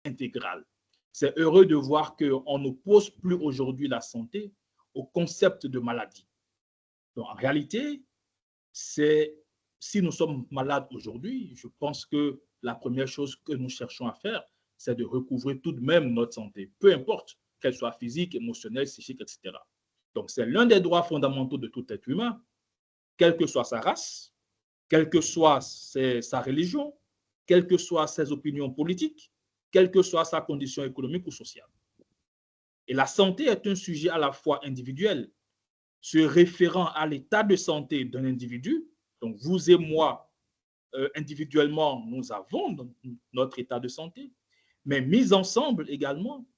intégrale. C'est heureux de voir qu'on n'oppose plus aujourd'hui la santé au concept de maladie. Donc, en réalité, si nous sommes malades aujourd'hui, je pense que la première chose que nous cherchons à faire, c'est de recouvrer tout de même notre santé, peu importe qu'elle soit physique, émotionnelle, psychique, etc. Donc, c'est l'un des droits fondamentaux de tout être humain, quelle que soit sa race, quelle que soit sa religion, quelles que soient ses opinions politiques, quelle que soit sa condition économique ou sociale. Et la santé est un sujet à la fois individuel, se référant à l'état de santé d'un individu. Donc, vous et moi, individuellement, nous avons notre état de santé, mais mis ensemble également,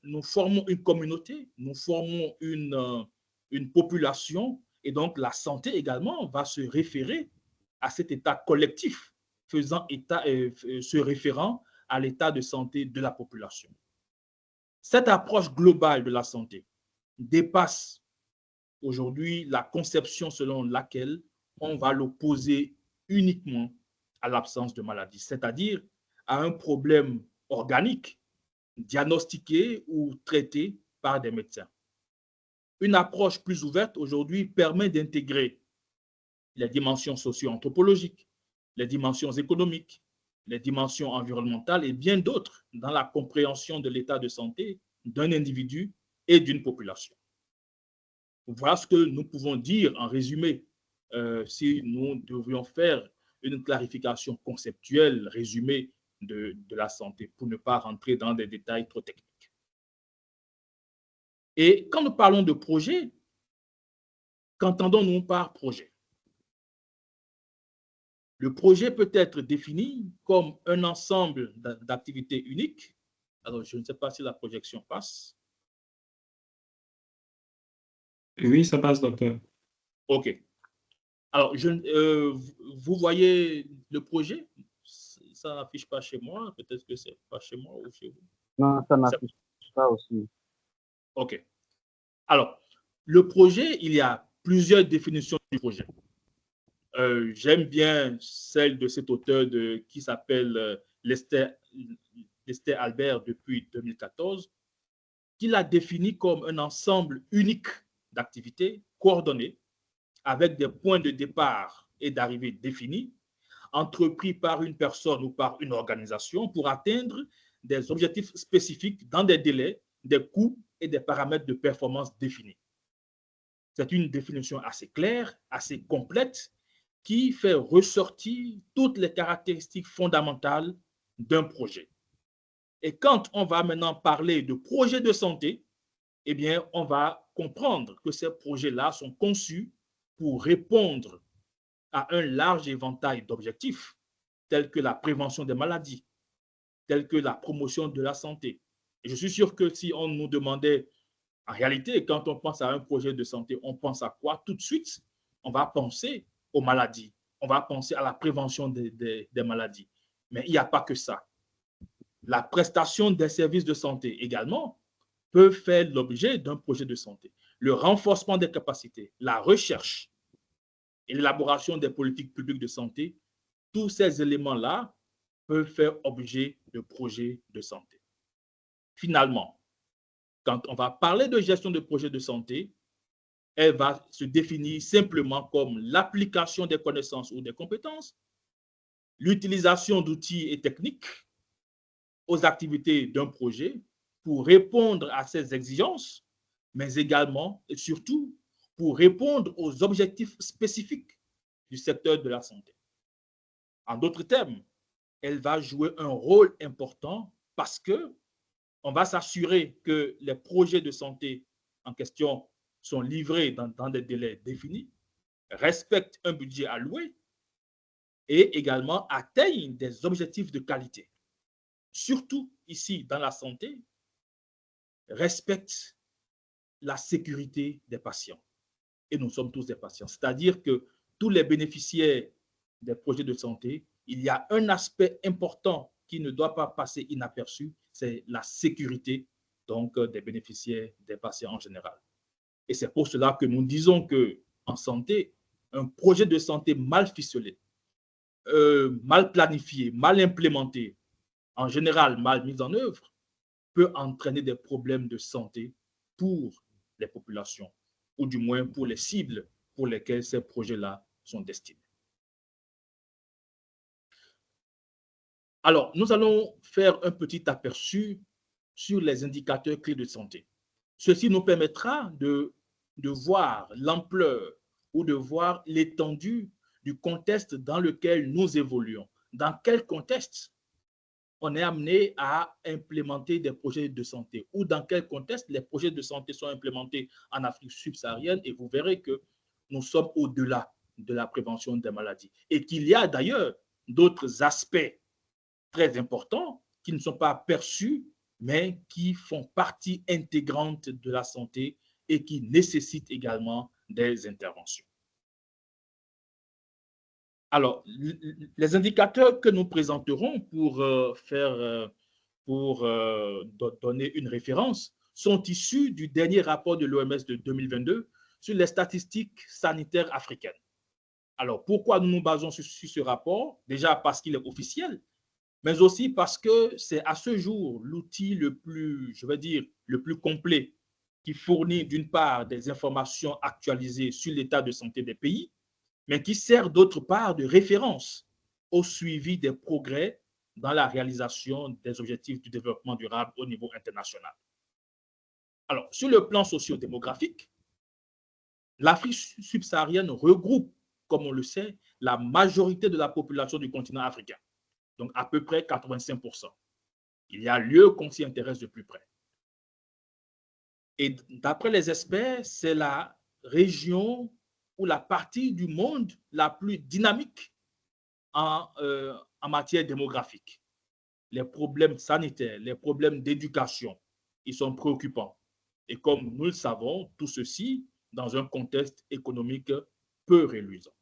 nous formons une communauté, nous formons une population, et donc la santé également va se référer à cet état collectif, se référant à l'état de santé de la population. Cette approche globale de la santé dépasse aujourd'hui la conception selon laquelle on va l'opposer uniquement à l'absence de maladie, c'est-à-dire à un problème organique diagnostiqué ou traité par des médecins. Une approche plus ouverte aujourd'hui permet d'intégrer les dimensions socio-anthropologiques, les dimensions économiques, les dimensions environnementales et bien d'autres dans la compréhension de l'état de santé d'un individu et d'une population. Voilà ce que nous pouvons dire en résumé, si nous devrions faire une clarification conceptuelle résumée de la santé pour ne pas rentrer dans des détails trop techniques. Et quand nous parlons de projet, qu'entendons-nous par projet? Le projet peut être défini comme un ensemble d'activités uniques. Alors, je ne sais pas si la projection passe. Oui, ça passe, docteur. OK. Alors, vous voyez le projet? Ça n'affiche pas chez moi. Peut-être que ce n'est pas chez moi ou chez vous. Non, ça n'affiche pas aussi. OK. Alors, le projet, il y a plusieurs définitions du projet. J'aime bien celle de cet auteur qui s'appelle Lester Albert depuis 2014, qui l'a défini comme un ensemble unique d'activités coordonnées avec des points de départ et d'arrivée définis, entrepris par une personne ou par une organisation pour atteindre des objectifs spécifiques dans des délais, des coûts et des paramètres de performance définis. C'est une définition assez claire, assez complète, qui fait ressortir toutes les caractéristiques fondamentales d'un projet. Et quand on va maintenant parler de projet de santé, eh bien, on va comprendre que ces projets-là sont conçus pour répondre à un large éventail d'objectifs, tels que la prévention des maladies, tels que la promotion de la santé. Et je suis sûr que si on nous demandait, en réalité, quand on pense à un projet de santé, on pense à quoi? Tout de suite, on va penser aux maladies, on va penser à la prévention des maladies. Mais il n'y a pas que ça. La prestation des services de santé également peut faire l'objet d'un projet de santé. Le renforcement des capacités, la recherche et l'élaboration des politiques publiques de santé, tous ces éléments-là peuvent faire objet de projets de santé. Finalement, quand on va parler de gestion de projets de santé, elle va se définir simplement comme l'application des connaissances ou des compétences, l'utilisation d'outils et techniques aux activités d'un projet pour répondre à ces exigences, mais également et surtout pour répondre aux objectifs spécifiques du secteur de la santé. En d'autres termes, elle va jouer un rôle important parce que on va s'assurer que les projets de santé en question sont livrés dans des délais définis, respectent un budget alloué et également atteignent des objectifs de qualité. Surtout ici dans la santé, respectent la sécurité des patients. Et nous sommes tous des patients. C'est-à-dire que tous les bénéficiaires des projets de santé, il y a un aspect important qui ne doit pas passer inaperçu, c'est la sécurité donc, des bénéficiaires, des patients en général. Et c'est pour cela que nous disons qu'en santé, un projet de santé mal ficelé, mal planifié, mal implémenté, en général mal mise en œuvre, peut entraîner des problèmes de santé pour les populations, ou du moins pour les cibles pour lesquelles ces projets-là sont destinés. Alors, nous allons faire un petit aperçu sur les indicateurs clés de santé. Ceci nous permettra de voir l'ampleur ou de voir l'étendue du contexte dans lequel nous évoluons. Dans quel contexte on est amené à implémenter des projets de santé ou dans quel contexte les projets de santé sont implémentés en Afrique subsaharienne, et vous verrez que nous sommes au-delà de la prévention des maladies et qu'il y a d'ailleurs d'autres aspects très importants qui ne sont pas perçus mais qui font partie intégrante de la santé et qui nécessitent également des interventions. Alors, les indicateurs que nous présenterons pour donner une référence sont issus du dernier rapport de l'OMS de 2022 sur les statistiques sanitaires africaines. Alors, pourquoi nous nous basons sur ce rapport? Déjà parce qu'il est officiel, mais aussi parce que c'est à ce jour l'outil le plus, je vais dire, le plus complet qui fournit d'une part des informations actualisées sur l'état de santé des pays, mais qui sert d'autre part de référence au suivi des progrès dans la réalisation des objectifs du développement durable au niveau international. Alors, sur le plan socio-démographique, l'Afrique subsaharienne regroupe, comme on le sait, la majorité de la population du continent africain, donc à peu près 85%. Il y a lieu qu'on s'y intéresse de plus près. Et d'après les experts, c'est la région ou la partie du monde la plus dynamique en matière démographique. Les problèmes sanitaires, les problèmes d'éducation, ils sont préoccupants. Et comme nous le savons, tout ceci dans un contexte économique peu reluisant.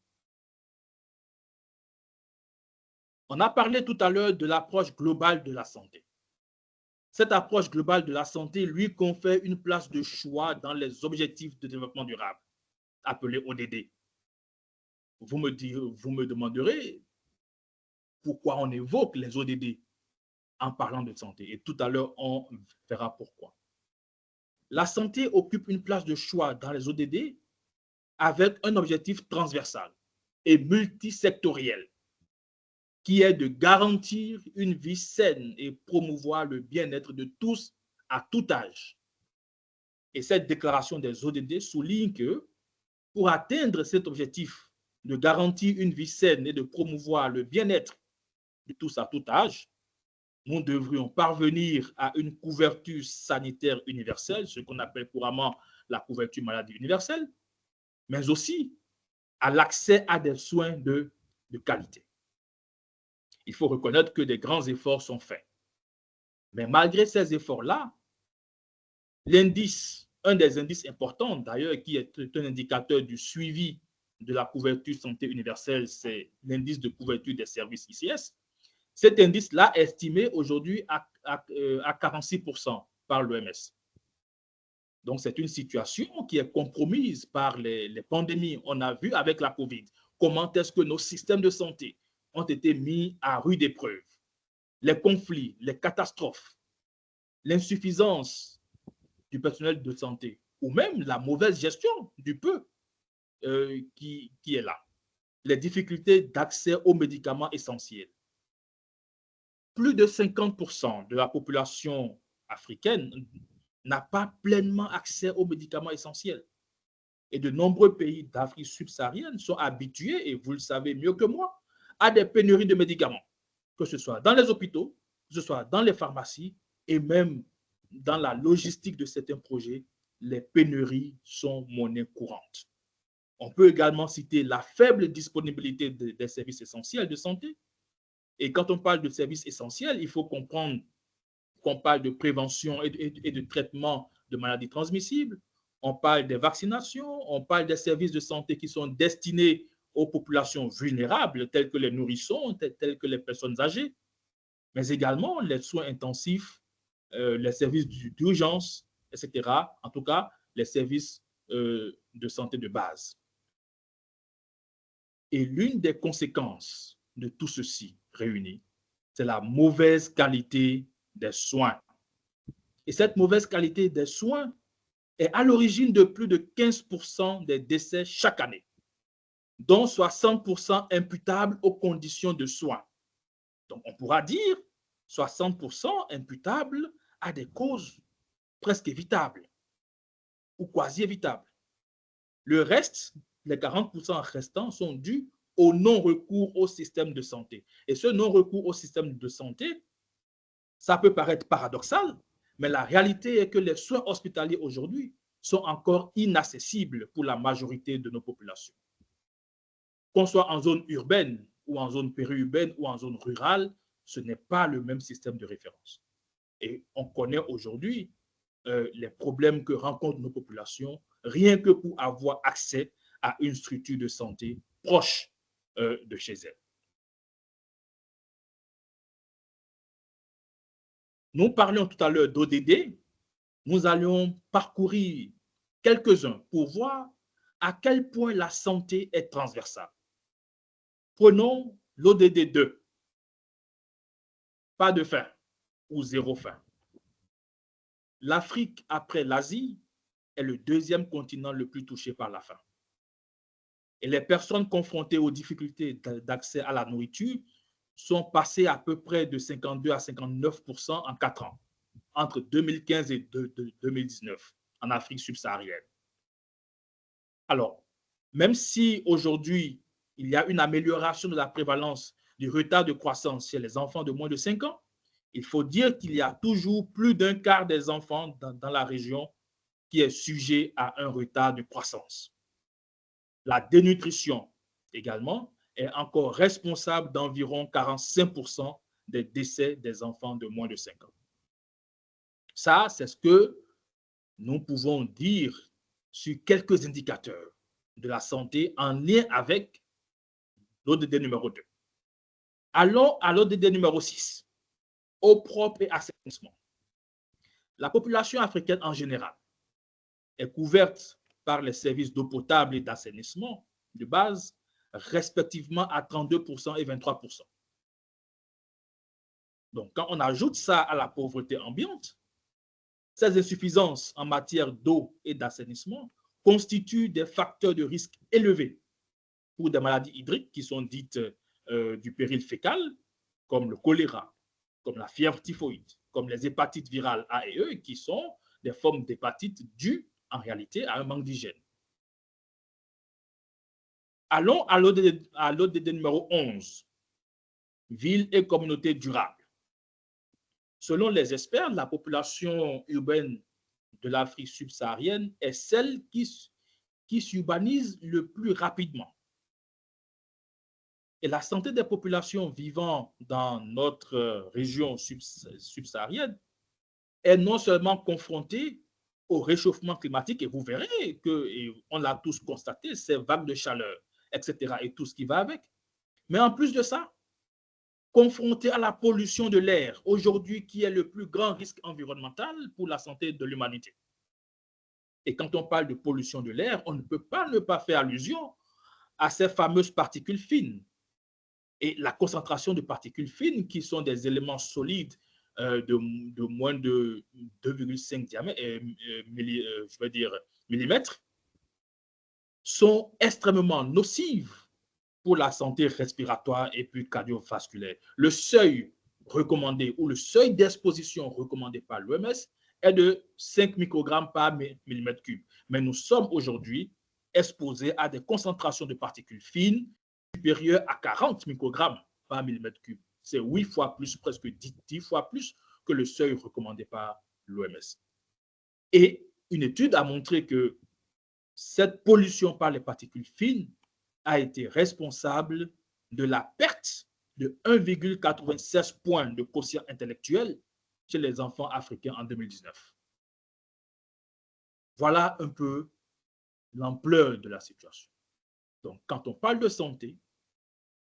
On a parlé tout à l'heure de l'approche globale de la santé. Cette approche globale de la santé lui confère une place de choix dans les objectifs de développement durable, appelés ODD. Vous me demanderez pourquoi on évoque les ODD en parlant de santé. Et tout à l'heure, on verra pourquoi. La santé occupe une place de choix dans les ODD avec un objectif transversal et multisectoriel qui est de garantir une vie saine et promouvoir le bien-être de tous à tout âge. Et cette déclaration des ODD souligne que pour atteindre cet objectif de garantir une vie saine et de promouvoir le bien-être de tous à tout âge, nous devrions parvenir à une couverture sanitaire universelle, ce qu'on appelle couramment la couverture maladie universelle, mais aussi à l'accès à des soins de qualité. Il faut reconnaître que des grands efforts sont faits. Mais malgré ces efforts-là, un des indices importants d'ailleurs, qui est un indicateur du suivi de la couverture santé universelle, c'est l'indice de couverture des services ICS. Cet indice-là est estimé aujourd'hui à 46% par l'OMS. Donc, c'est une situation qui est compromise par les pandémies. On a vu avec la COVID comment est-ce que nos systèmes de santé ont été mis à rude épreuve. Les conflits, les catastrophes, l'insuffisance du personnel de santé ou même la mauvaise gestion du peu qui est là. Les difficultés d'accès aux médicaments essentiels. Plus de 50% de la population africaine n'a pas pleinement accès aux médicaments essentiels. Et de nombreux pays d'Afrique subsaharienne sont habitués, et vous le savez mieux que moi, à des pénuries de médicaments, que ce soit dans les hôpitaux, que ce soit dans les pharmacies et même dans la logistique de certains projets, les pénuries sont monnaie courante. On peut également citer la faible disponibilité des services essentiels de santé. Et quand on parle de services essentiels, il faut comprendre qu'on parle de prévention et de traitement de maladies transmissibles. On parle des vaccinations, on parle des services de santé qui sont destinés aux populations vulnérables, telles que les nourrissons, telles que les personnes âgées, mais également les soins intensifs, les services d'urgence, etc. En tout cas, les services de santé de base. Et l'une des conséquences de tout ceci réuni, c'est la mauvaise qualité des soins. Et cette mauvaise qualité des soins est à l'origine de plus de 15% des décès chaque année, dont 60% imputables aux conditions de soins. Donc, on pourra dire 60% imputables à des causes presque évitables ou quasi évitables. Le reste, les 40% restants, sont dus au non-recours au système de santé. Et ce non-recours au système de santé, ça peut paraître paradoxal, mais la réalité est que les soins hospitaliers aujourd'hui sont encore inaccessibles pour la majorité de nos populations. Qu'on soit en zone urbaine ou en zone périurbaine ou en zone rurale, ce n'est pas le même système de référence. Et on connaît aujourd'hui les problèmes que rencontrent nos populations, rien que pour avoir accès à une structure de santé proche de chez elles. Nous parlions tout à l'heure d'ODD. Nous allions parcourir quelques-uns pour voir à quel point la santé est transversale. Prenons l'ODD 2. Pas de faim ou zéro faim. L'Afrique, après l'Asie, est le deuxième continent le plus touché par la faim. Et les personnes confrontées aux difficultés d'accès à la nourriture sont passées à peu près de 52 à 59% en 4 ans, entre 2015 et 2019, en Afrique subsaharienne. Alors, même si aujourd'hui, il y a une amélioration de la prévalence du retard de croissance chez les enfants de moins de 5 ans, il faut dire qu'il y a toujours plus d'un quart des enfants dans la région qui est sujet à un retard de croissance. La dénutrition également est encore responsable d'environ 45% des décès des enfants de moins de 5 ans. Ça, c'est ce que nous pouvons dire sur quelques indicateurs de la santé en lien avec l'ODD numéro 2. Allons à l'ODD numéro 6, eau propre et assainissement. La population africaine en général est couverte par les services d'eau potable et d'assainissement de base, respectivement à 32% et 23%. Donc, quand on ajoute ça à la pauvreté ambiante, ces insuffisances en matière d'eau et d'assainissement constituent des facteurs de risque élevés pour des maladies hydriques qui sont dites du péril fécal, comme le choléra, comme la fièvre typhoïde, comme les hépatites virales A et E, qui sont des formes d'hépatite dues en réalité à un manque d'hygiène. Allons à l'ODD numéro 11, ville et communauté durable. Selon les experts, la population urbaine de l'Afrique subsaharienne est celle qui s'urbanise le plus rapidement. Et la santé des populations vivant dans notre région subsaharienne est non seulement confrontée au réchauffement climatique, et vous verrez qu'on l'a tous constaté, ces vagues de chaleur, etc., et tout ce qui va avec, mais en plus de ça, confronté à la pollution de l'air, aujourd'hui qui est le plus grand risque environnemental pour la santé de l'humanité. Et quand on parle de pollution de l'air, on ne peut pas ne pas faire allusion à ces fameuses particules fines. Et la concentration de particules fines, qui sont des éléments solides de moins de 2,5 millimètres, sont extrêmement nocives pour la santé respiratoire et puis cardiovasculaire. Le seuil recommandé ou le seuil d'exposition recommandé par l'OMS est de 5 microgrammes par millimètre cube. Mais nous sommes aujourd'hui exposés à des concentrations de particules fines supérieures à 40 microgrammes par millimètre cube. C'est 8 fois plus, presque 10 fois plus que le seuil recommandé par l'OMS. Et une étude a montré que cette pollution par les particules fines a été responsable de la perte de 1,96 points de quotient intellectuel chez les enfants africains en 2019. Voilà un peu l'ampleur de la situation. Donc, quand on parle de santé,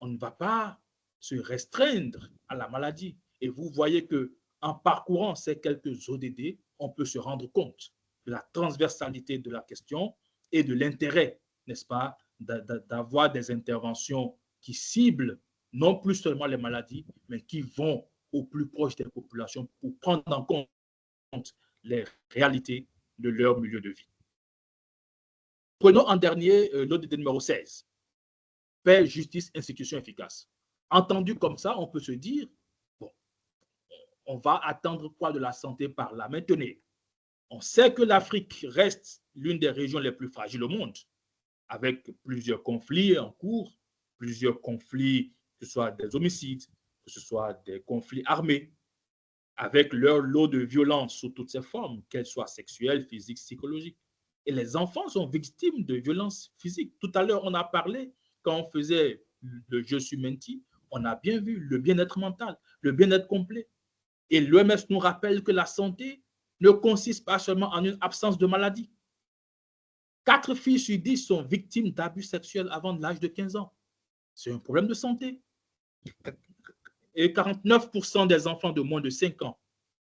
on ne va pas se restreindre à la maladie. Et vous voyez qu'en parcourant ces quelques ODD, on peut se rendre compte de la transversalité de la question et de l'intérêt, n'est-ce pas, d'avoir des interventions qui ciblent non plus seulement les maladies, mais qui vont au plus proche des populations pour prendre en compte les réalités de leur milieu de vie. Prenons en dernier l'ODD numéro 16. Paix, justice, institution efficace. Entendu comme ça, on peut se dire, bon, on va attendre quoi de la santé par la maintenir? On sait que l'Afrique reste l'une des régions les plus fragiles au monde, avec plusieurs conflits en cours, plusieurs conflits, que ce soit des homicides, que ce soit des conflits armés, avec leur lot de violence sous toutes ses formes, qu'elles soient sexuelles, physiques, psychologiques. Et les enfants sont victimes de violences physiques. Tout à l'heure, on a parlé, quand on faisait le Je suis menti, on a bien vu le bien-être mental, le bien-être complet. Et l'OMS nous rappelle que la santé ne consiste pas seulement en une absence de maladie. 4 filles sur 10 sont victimes d'abus sexuels avant l'âge de 15 ans. C'est un problème de santé. Et 49% des enfants de moins de 5 ans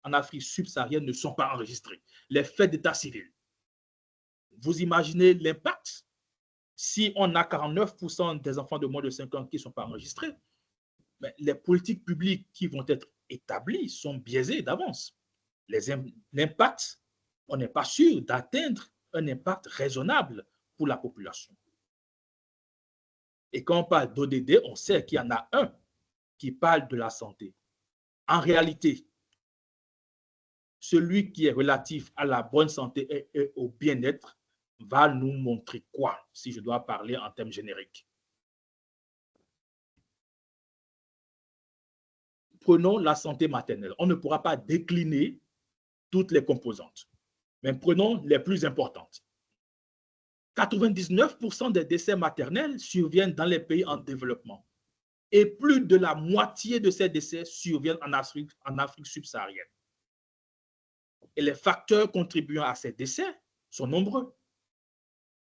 en Afrique subsaharienne ne sont pas enregistrés. Les faits d'état civil. Vous imaginez l'impact? Si on a 49% des enfants de moins de 5 ans qui ne sont pas enregistrés, mais les politiques publiques qui vont être établies sont biaisées d'avance. L'impact, on n'est pas sûr d'atteindre un impact raisonnable pour la population. Et quand on parle d'ODD, on sait qu'il y en a un qui parle de la santé. En réalité, celui qui est relatif à la bonne santé et au bien-être va nous montrer quoi, si je dois parler en termes génériques. Prenons la santé maternelle. On ne pourra pas décliner toutes les composantes, mais prenons les plus importantes. 99% des décès maternels surviennent dans les pays en développement. Et plus de la moitié de ces décès surviennent en Afrique subsaharienne. Et les facteurs contribuant à ces décès sont nombreux.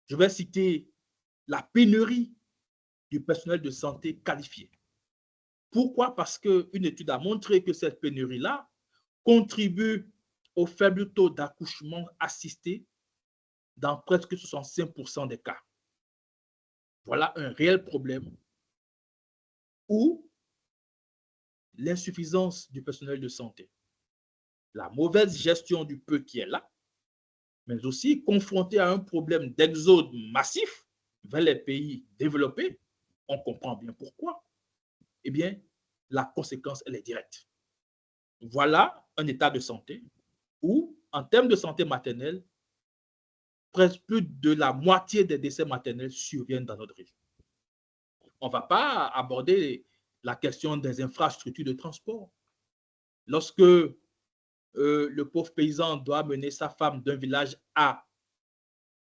Je vais citer la pénurie du personnel de santé qualifié. Pourquoi? Parce qu'une étude a montré que cette pénurie-là contribue au faible taux d'accouchement assisté dans presque 65% des cas. Voilà un réel problème où l'insuffisance du personnel de santé, la mauvaise gestion du peu qui est là, mais aussi confronté à un problème d'exode massif vers les pays développés, on comprend bien pourquoi. Eh bien, la conséquence, elle est directe. Voilà un état de santé où, en termes de santé maternelle, presque plus de la moitié des décès maternels surviennent dans notre région. On ne va pas aborder la question des infrastructures de transport. Lorsque le pauvre paysan doit mener sa femme d'un village A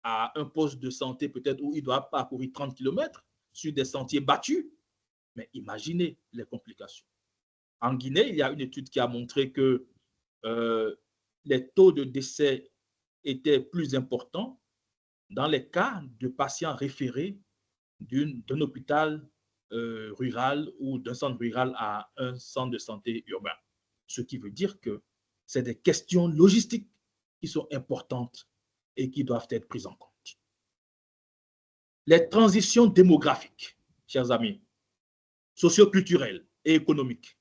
à un poste de santé peut-être où il doit parcourir 30 km sur des sentiers battus, mais imaginez les complications. En Guinée, il y a une étude qui a montré que les taux de décès étaient plus importants dans les cas de patients référés d'un hôpital rural ou d'un centre rural à un centre de santé urbain. Ce qui veut dire que c'est des questions logistiques qui sont importantes et qui doivent être prises en compte. Les transitions démographiques, chers amis, socioculturelles et économiques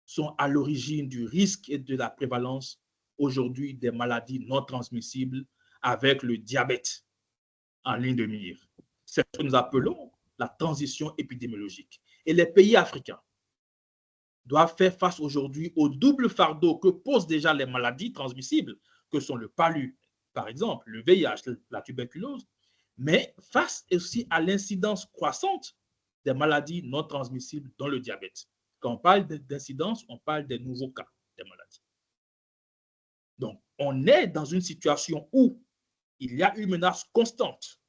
sont à l'origine du risque et de la prévalence aujourd'hui des maladies non transmissibles avec le diabète en ligne de mire. C'est ce que nous appelons la transition épidémiologique. Et les pays africains doivent faire face aujourd'hui au double fardeau que posent déjà les maladies transmissibles, que sont le palu, par exemple, le VIH, la tuberculose, mais face aussi à l'incidence croissante des maladies non transmissibles, dont le diabète. Quand on parle d'incidence, on parle des nouveaux cas des maladies. Donc, on est dans une situation où il y a une menace constante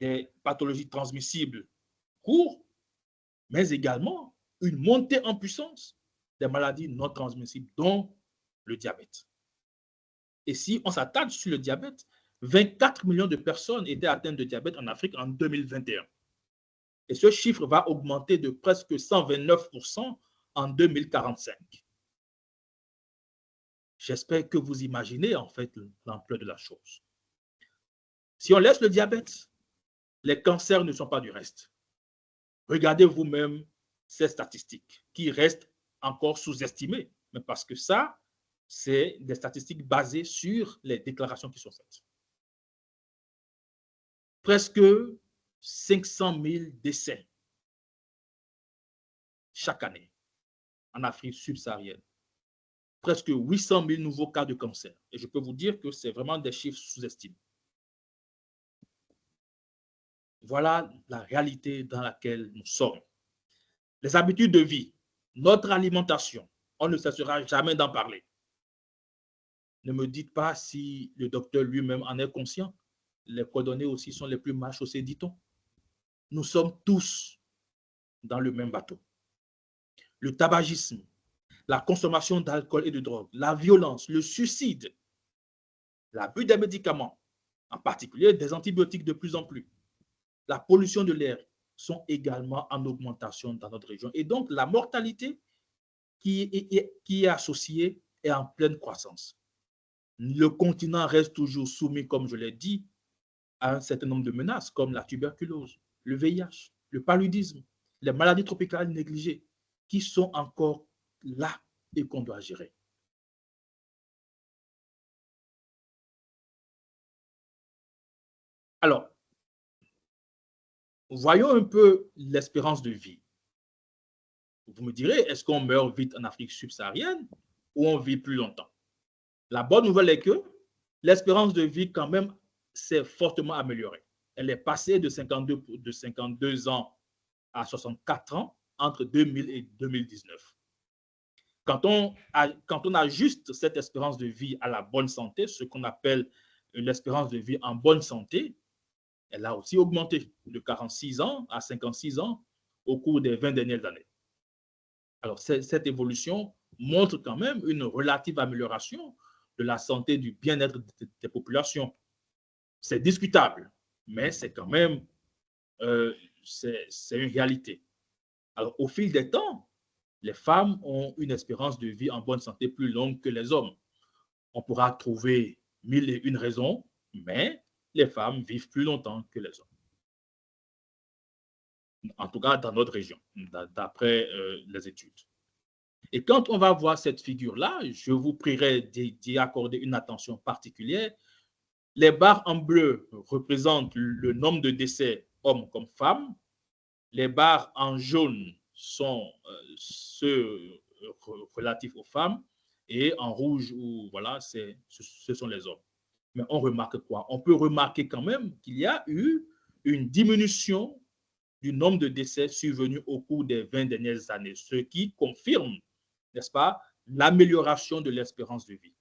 des pathologies transmissibles courtes, mais également une montée en puissance des maladies non transmissibles, dont le diabète. Et si on s'attarde sur le diabète, 24 millions de personnes étaient atteintes de diabète en Afrique en 2021. Et ce chiffre va augmenter de presque 129% en 2045. J'espère que vous imaginez en fait l'ampleur de la chose. Si on laisse le diabète, les cancers ne sont pas du reste. Regardez vous-même ces statistiques qui restent encore sous-estimées, mais parce que ça, c'est des statistiques basées sur les déclarations qui sont faites. Presque 500 000 décès chaque année en Afrique subsaharienne. Presque 800 000 nouveaux cas de cancer. Et je peux vous dire que c'est vraiment des chiffres sous-estimés. Voilà la réalité dans laquelle nous sommes. Les habitudes de vie, notre alimentation, on ne cessera jamais d'en parler. Ne me dites pas si le docteur lui-même en est conscient. Les cordonniers aussi sont les plus mal chaussés, dit-on. Nous sommes tous dans le même bateau. Le tabagisme, la consommation d'alcool et de drogue, la violence, le suicide, l'abus des médicaments, en particulier des antibiotiques de plus en plus, la pollution de l'air sont également en augmentation dans notre région. Et donc, la mortalité qui est associée est en pleine croissance. Le continent reste toujours soumis, comme je l'ai dit, à un certain nombre de menaces comme la tuberculose, le VIH, le paludisme, les maladies tropicales négligées qui sont encore là et qu'on doit gérer. Alors, voyons un peu l'espérance de vie. Vous me direz, est-ce qu'on meurt vite en Afrique subsaharienne ou on vit plus longtemps? La bonne nouvelle est que l'espérance de vie, quand même, s'est fortement améliorée. Elle est passée de 52 ans à 64 ans entre 2000 et 2019. Quand on ajuste cette espérance de vie à la bonne santé, ce qu'on appelle l'espérance de vie en bonne santé, elle a aussi augmenté de 46 ans à 56 ans au cours des 20 dernières années. Alors, cette évolution montre quand même une relative amélioration de la santé, du bien-être des populations. C'est discutable, mais c'est quand même c'est une réalité. Alors, au fil des temps, les femmes ont une espérance de vie en bonne santé plus longue que les hommes. On pourra trouver 1001 raisons, mais les femmes vivent plus longtemps que les hommes. En tout cas, dans notre région, d'après les études. Et quand on va voir cette figure-là, je vous prierai d'y accorder une attention particulière. Les barres en bleu représentent le nombre de décès, hommes comme femmes. Les barres en jaune sont ceux relatifs aux femmes. Et en rouge, voilà, ce sont les hommes. Mais on remarque quoi? On peut remarquer quand même qu'il y a eu une diminution du nombre de décès survenus au cours des 20 dernières années, ce qui confirme, n'est-ce pas, l'amélioration de l'espérance de vie.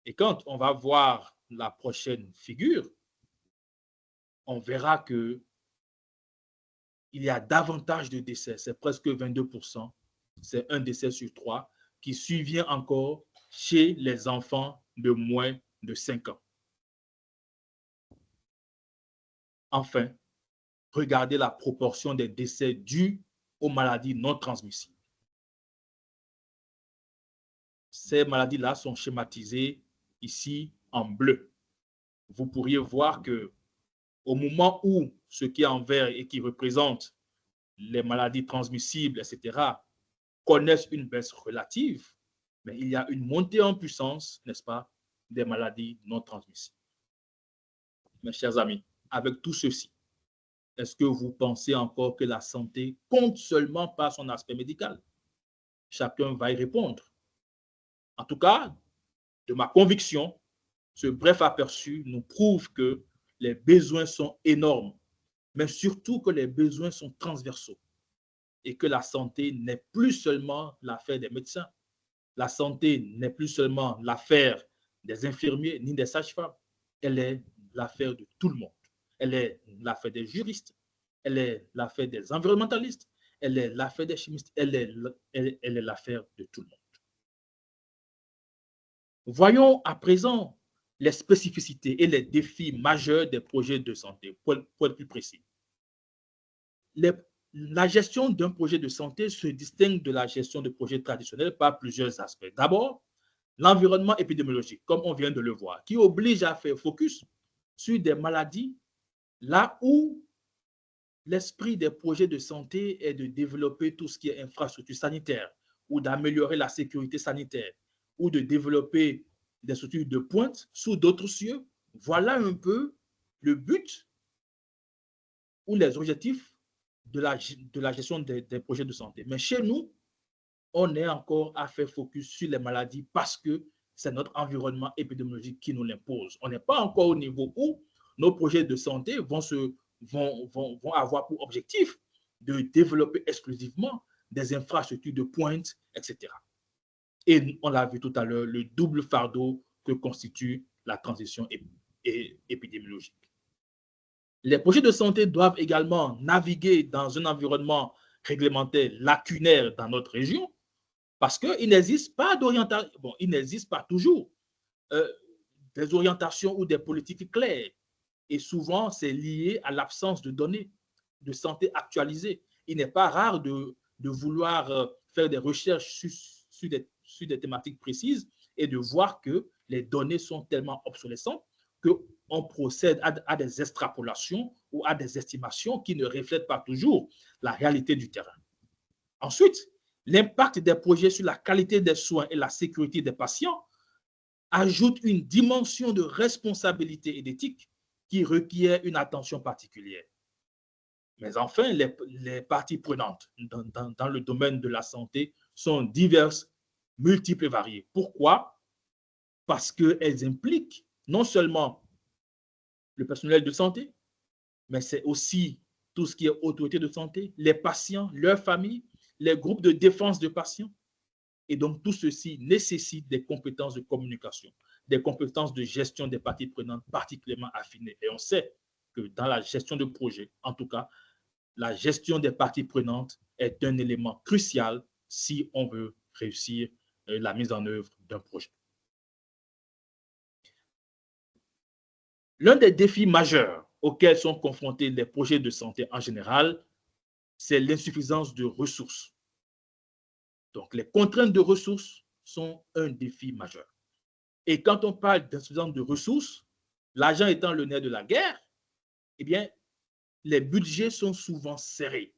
Et quand on va voir la prochaine figure, on verra que il y a davantage de décès, c'est presque 22%, c'est un décès sur 3 qui survient encore chez les enfants de moins de 5 ans. Enfin, regardez la proportion des décès dus aux maladies non transmissibles. Ces maladies-là sont schématisées ici en bleu. Vous pourriez voir que au moment où ce qui est en vert et qui représente les maladies transmissibles, etc., connaissent une baisse relative, mais il y a une montée en puissance, n'est-ce pas, des maladies non transmissibles. Mes chers amis, avec tout ceci, est-ce que vous pensez encore que la santé compte seulement par son aspect médical? Chacun va y répondre. En tout cas, de ma conviction, ce bref aperçu nous prouve que les besoins sont énormes, mais surtout que les besoins sont transversaux et que la santé n'est plus seulement l'affaire des médecins. La santé n'est plus seulement l'affaire des infirmiers ni des sages-femmes. Elle est l'affaire de tout le monde. Elle est l'affaire des juristes. Elle est l'affaire des environnementalistes. Elle est l'affaire des chimistes. Elle est l'affaire de tout le monde. Voyons à présent les spécificités et les défis majeurs des projets de santé, pour être plus précis. La gestion d'un projet de santé se distingue de la gestion de projets traditionnels par plusieurs aspects. D'abord, l'environnement épidémiologique, comme on vient de le voir, qui oblige à faire focus sur des maladies là où l'esprit des projets de santé est de développer tout ce qui est infrastructure sanitaire ou d'améliorer la sécurité sanitaire ou de développer des structures de pointe sous d'autres cieux. Voilà un peu le but ou les objectifs de la gestion des projets de santé. Mais chez nous, on est encore à faire focus sur les maladies parce que c'est notre environnement épidémiologique qui nous l'impose. On n'est pas encore au niveau où nos projets de santé vont avoir pour objectif de développer exclusivement des infrastructures de pointe, etc. Et on l'a vu tout à l'heure, le double fardeau que constitue la transition épidémiologique. Les projets de santé doivent également naviguer dans un environnement réglementaire lacunaire dans notre région, parce qu'il n'existe pas d'orientation, bon, il n'existe pas toujours des orientations ou des politiques claires. Et souvent, c'est lié à l'absence de données de santé actualisées. Il n'est pas rare de vouloir faire des recherches sur des thématiques précises et de voir que les données sont tellement obsolescentes qu'on procède à des extrapolations ou à des estimations qui ne reflètent pas toujours la réalité du terrain. Ensuite, l'impact des projets sur la qualité des soins et la sécurité des patients ajoute une dimension de responsabilité et d'éthique qui requiert une attention particulière. Mais enfin, les parties prenantes dans le domaine de la santé sont diverses, multiples et variées. Pourquoi? Parce qu'elles impliquent non seulement le personnel de santé, mais c'est aussi tout ce qui est autorité de santé, les patients, leurs familles, les groupes de défense de patients. Et donc, tout ceci nécessite des compétences de communication, des compétences de gestion des parties prenantes particulièrement affinées. Et on sait que dans la gestion de projet, en tout cas, la gestion des parties prenantes est un élément crucial si on veut réussir la mise en œuvre d'un projet. L'un des défis majeurs auxquels sont confrontés les projets de santé en général, c'est l'insuffisance de ressources. Donc, les contraintes de ressources sont un défi majeur. Et quand on parle d'insuffisance de ressources, l'argent étant le nerf de la guerre, eh bien, les budgets sont souvent serrés.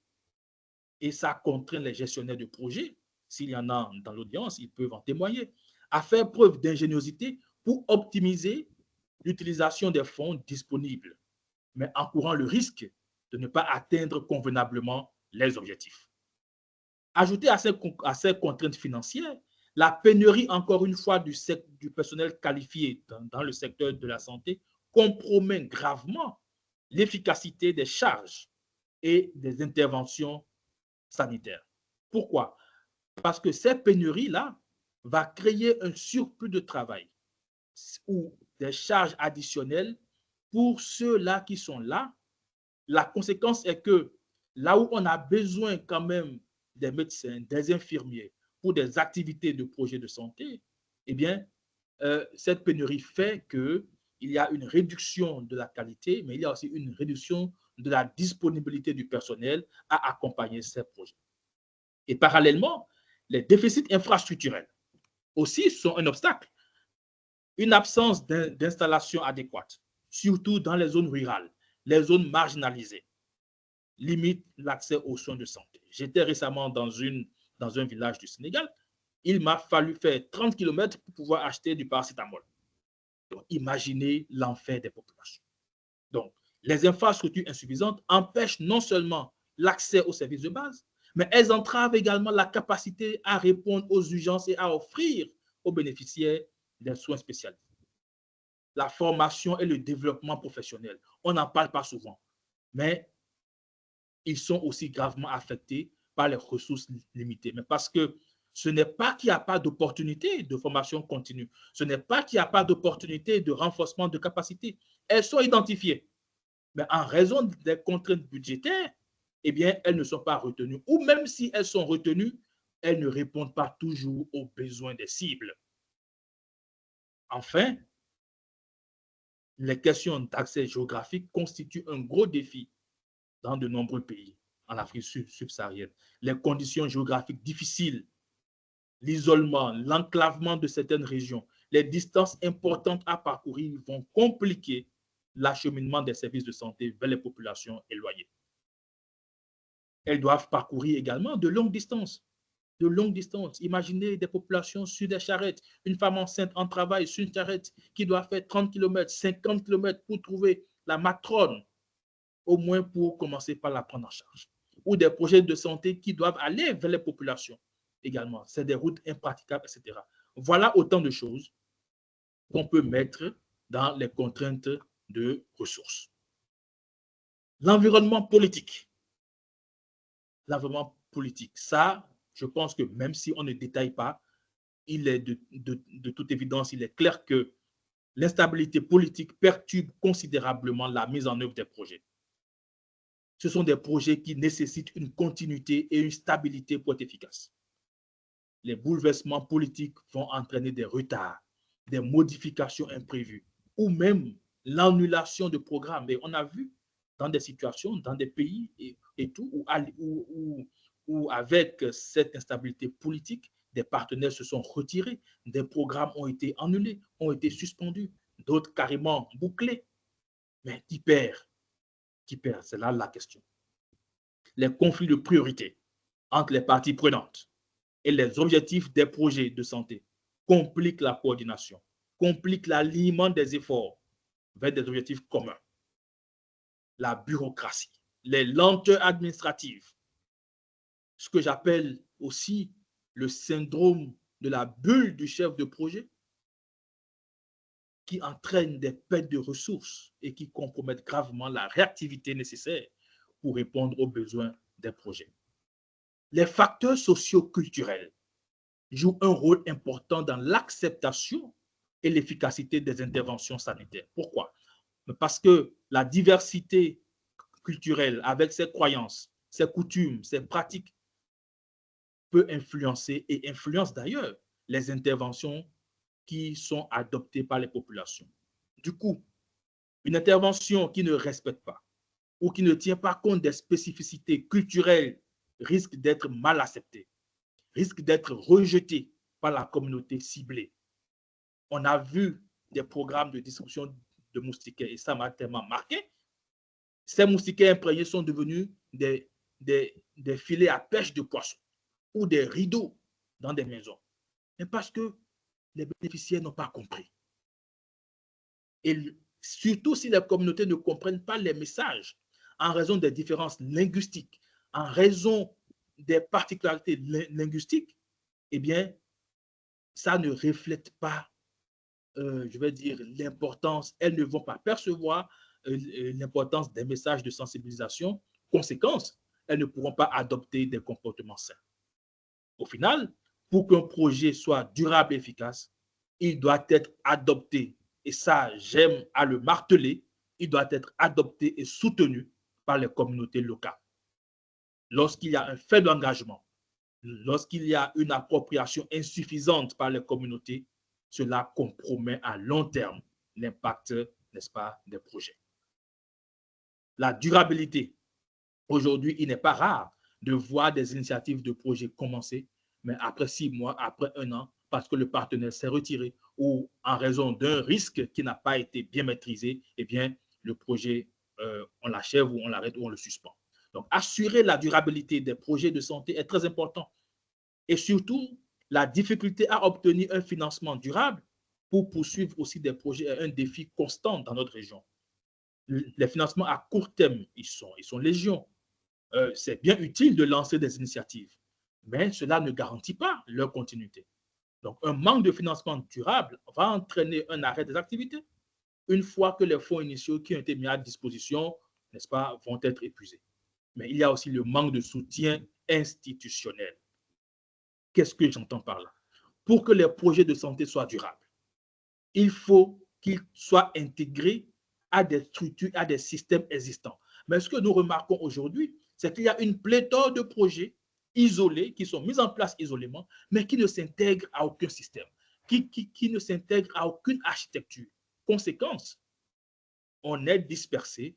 Et ça contraint les gestionnaires de projets, s'il y en a dans l'audience, ils peuvent en témoigner, à faire preuve d'ingéniosité pour optimiser l'utilisation des fonds disponibles, mais en courant le risque de ne pas atteindre convenablement les objectifs. Ajouté à ces contraintes financières, la pénurie, encore une fois, du personnel qualifié dans le secteur de la santé compromet gravement l'efficacité des charges et des interventions sanitaires. Pourquoi? Parce que cette pénurie-là va créer un surplus de travail ou des charges additionnelles pour ceux-là qui sont là. La conséquence est que là où on a besoin quand même des médecins, des infirmiers pour des activités de projets de santé, eh bien, cette pénurie fait qu'il y a une réduction de la qualité, mais il y a aussi une réduction de la disponibilité du personnel à accompagner ces projets. Et parallèlement, les déficits infrastructurels aussi sont un obstacle. Une absence d'installation adéquate, surtout dans les zones rurales, les zones marginalisées, limite l'accès aux soins de santé. J'étais récemment dans un village du Sénégal. Il m'a fallu faire 30 km pour pouvoir acheter du paracétamol. Donc, imaginez l'enfer des populations. Donc, les infrastructures insuffisantes empêchent non seulement l'accès aux services de base, mais elles entravent également la capacité à répondre aux urgences et à offrir aux bénéficiaires des soins spécialisés. La formation et le développement professionnel, on n'en parle pas souvent, mais ils sont aussi gravement affectés par les ressources limitées. Mais parce que ce n'est pas qu'il n'y a pas d'opportunité de formation continue, ce n'est pas qu'il n'y a pas d'opportunité de renforcement de capacité. Elles sont identifiées, mais en raison des contraintes budgétaires, eh bien, elles ne sont pas retenues. Ou même si elles sont retenues, elles ne répondent pas toujours aux besoins des cibles. Enfin, les questions d'accès géographique constituent un gros défi dans de nombreux pays en Afrique subsaharienne. Les conditions géographiques difficiles, l'isolement, l'enclavement de certaines régions, les distances importantes à parcourir vont compliquer l'acheminement des services de santé vers les populations éloignées. elles doivent parcourir également de longues distances. De longues distances. Imaginez des populations sur des charrettes, une femme enceinte en travail sur une charrette qui doit faire 30 km, 50 km pour trouver la matrone, au moins pour commencer par la prendre en charge. Ou des projets de santé qui doivent aller vers les populations également. C'est des routes impraticables, etc. Voilà autant de choses qu'on peut mettre dans les contraintes de ressources. L'environnement politique. L'environnement politique, ça, je pense que même si on ne détaille pas, il est de toute évidence, il est clair que l'instabilité politique perturbe considérablement la mise en œuvre des projets. Ce sont des projets qui nécessitent une continuité et une stabilité pour être efficaces. Les bouleversements politiques vont entraîner des retards, des modifications imprévues ou même l'annulation de programmes. Et on a vu dans des situations, dans des pays et tout, où avec cette instabilité politique, des partenaires se sont retirés, des programmes ont été annulés, ont été suspendus, d'autres carrément bouclés. Mais qui perd? Qui perd? C'est là la question. Les conflits de priorité entre les parties prenantes et les objectifs des projets de santé compliquent la coordination, compliquent l'alignement des efforts vers des objectifs communs. La bureaucratie, les lenteurs administratives, ce que j'appelle aussi le syndrome de la bulle du chef de projet, qui entraîne des pertes de ressources et qui compromettent gravement la réactivité nécessaire pour répondre aux besoins des projets. Les facteurs socio-culturels jouent un rôle important dans l'acceptation et l'efficacité des interventions sanitaires. Pourquoi? Parce que la diversité culturelle, avec ses croyances, ses coutumes, ses pratiques, peut influencer et influence d'ailleurs les interventions qui sont adoptées par les populations. Du coup, une intervention qui ne respecte pas ou qui ne tient pas compte des spécificités culturelles risque d'être mal acceptée, risque d'être rejetée par la communauté ciblée. On a vu des programmes de distribution de moustiquaires et ça m'a tellement marqué. Ces moustiquaires imprégnés sont devenus des filets à pêche de poissons ou des rideaux dans des maisons. Mais parce que les bénéficiaires n'ont pas compris. Et surtout si les communautés ne comprennent pas les messages en raison des différences linguistiques, en raison des particularités linguistiques, eh bien, ça ne reflète pas, je vais dire, l'importance. Elles ne vont pas percevoir l'importance des messages de sensibilisation. Conséquence, elles ne pourront pas adopter des comportements sains. Au final, pour qu'un projet soit durable et efficace, il doit être adopté, et ça, j'aime à le marteler, il doit être adopté et soutenu par les communautés locales. Lorsqu'il y a un faible engagement, lorsqu'il y a une appropriation insuffisante par les communautés, cela compromet à long terme l'impact, n'est-ce pas, des projets. La durabilité. Aujourd'hui, il n'est pas rare de voir des initiatives de projets commencer, mais après 6 mois, après 1 an, parce que le partenaire s'est retiré ou en raison d'un risque qui n'a pas été bien maîtrisé, eh bien, le projet, on l'achève ou on l'arrête ou on le suspend. Donc, assurer la durabilité des projets de santé est très important. Et surtout, la difficulté à obtenir un financement durable pour poursuivre aussi des projets est un défi constant dans notre région. Les financements à court terme, ils sont légion. C'est bien utile de lancer des initiatives, mais cela ne garantit pas leur continuité. Donc, un manque de financement durable va entraîner un arrêt des activités une fois que les fonds initiaux qui ont été mis à disposition, n'est-ce pas, vont être épuisés. Mais il y a aussi le manque de soutien institutionnel. Qu'est-ce que j'entends par là? Pour que les projets de santé soient durables, il faut qu'ils soient intégrés à des structures, à des systèmes existants. Mais ce que nous remarquons aujourd'hui, c'est qu'il y a une pléthore de projets isolés, qui sont mis en place isolément, mais qui ne s'intègrent à aucun système, qui ne s'intègrent à aucune architecture. Conséquence, on est dispersé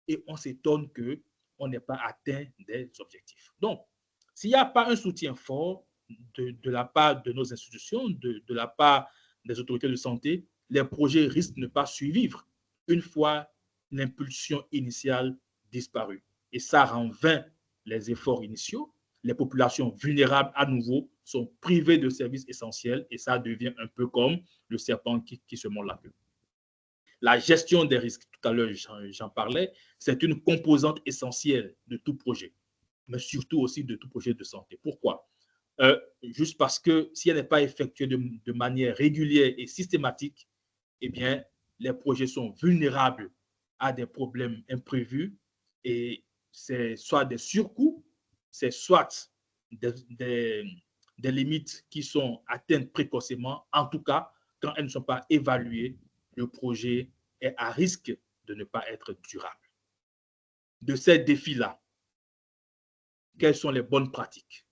et on s'étonne qu'on n'ait pas atteint des objectifs. Donc, s'il n'y a pas un soutien fort de la part de nos institutions, de la part des autorités de santé, les projets risquent de ne pas survivre une fois l'impulsion initiale disparue. Et ça rend vain les efforts initiaux, les populations vulnérables à nouveau sont privées de services essentiels et ça devient un peu comme le serpent qui se mord la queue. La gestion des risques, tout à l'heure j'en parlais, c'est une composante essentielle de tout projet, mais surtout aussi de tout projet de santé. Pourquoi? Juste parce que si elle n'est pas effectuée de manière régulière et systématique, eh bien, les projets sont vulnérables à des problèmes imprévus et c'est soit des surcoûts, c'est soit des limites qui sont atteintes précocement. En tout cas, quand elles ne sont pas évaluées, le projet est à risque de ne pas être durable. De ces défis-là, quelles sont les bonnes pratiques?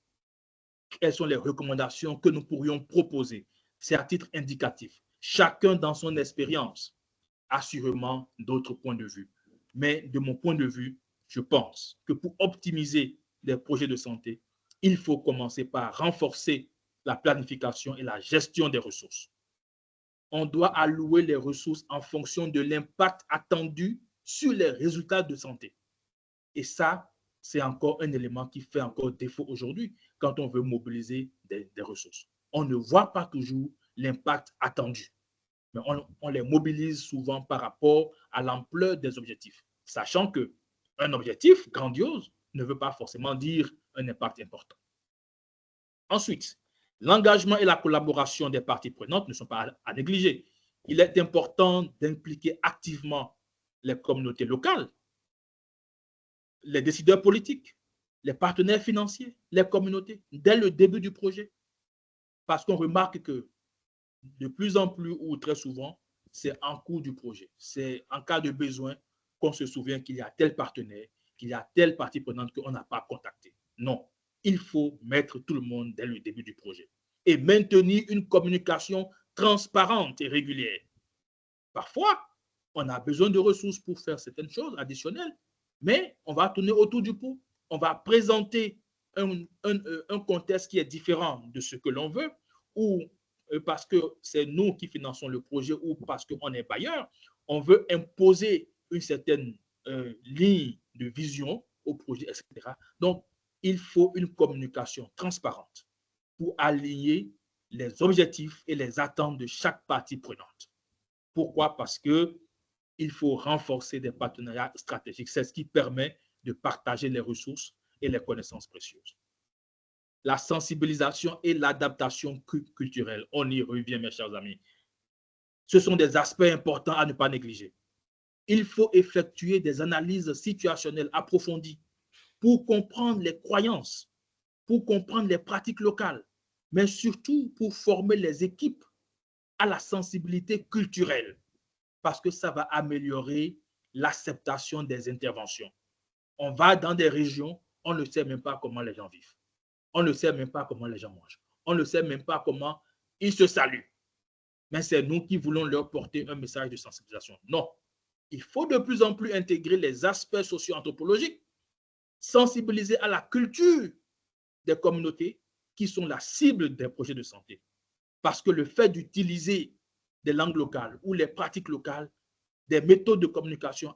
Quelles sont les recommandations que nous pourrions proposer? C'est à titre indicatif. Chacun dans son expérience, assurément d'autres points de vue. Mais de mon point de vue, je pense que pour optimiser les projets de santé, il faut commencer par renforcer la planification et la gestion des ressources. On doit allouer les ressources en fonction de l'impact attendu sur les résultats de santé. Et ça, c'est encore un élément qui fait encore défaut aujourd'hui quand on veut mobiliser des ressources. On ne voit pas toujours l'impact attendu, mais on les mobilise souvent par rapport à l'ampleur des objectifs, sachant qu'un objectif grandiose ne veut pas forcément dire un impact important. Ensuite, l'engagement et la collaboration des parties prenantes ne sont pas à négliger. Il est important d'impliquer activement les communautés locales, les décideurs politiques, les partenaires financiers, les communautés, dès le début du projet. Parce qu'on remarque que de plus en plus ou très souvent, c'est en cours du projet. C'est en cas de besoin qu'on se souvient qu'il y a tel partenaire, qu'il y a telle partie prenante qu'on n'a pas contacté. Non, il faut mettre tout le monde dès le début du projet et maintenir une communication transparente et régulière. Parfois, on a besoin de ressources pour faire certaines choses additionnelles, mais on va tourner autour du pot. On va présenter un contexte qui est différent de ce que l'on veut, ou parce que c'est nous qui finançons le projet, ou parce qu'on est bailleur, on veut imposer une certaine ligne de vision au projet, etc. Donc, il faut une communication transparente pour aligner les objectifs et les attentes de chaque partie prenante. Pourquoi? Parce qu'il faut renforcer des partenariats stratégiques. C'est ce qui permet de partager les ressources et les connaissances précieuses. La sensibilisation et l'adaptation culturelle, on y revient, mes chers amis. Ce sont des aspects importants à ne pas négliger. Il faut effectuer des analyses situationnelles approfondies pour comprendre les croyances, pour comprendre les pratiques locales, mais surtout pour former les équipes à la sensibilité culturelle, parce que ça va améliorer l'acceptation des interventions. On va dans des régions, on ne sait même pas comment les gens vivent. On ne sait même pas comment les gens mangent. On ne sait même pas comment ils se saluent. Mais c'est nous qui voulons leur porter un message de sensibilisation. Non, il faut de plus en plus intégrer les aspects socio-anthropologiques, sensibiliser à la culture des communautés qui sont la cible des projets de santé. Parce que le fait d'utiliser des langues locales ou les pratiques locales, des méthodes de communication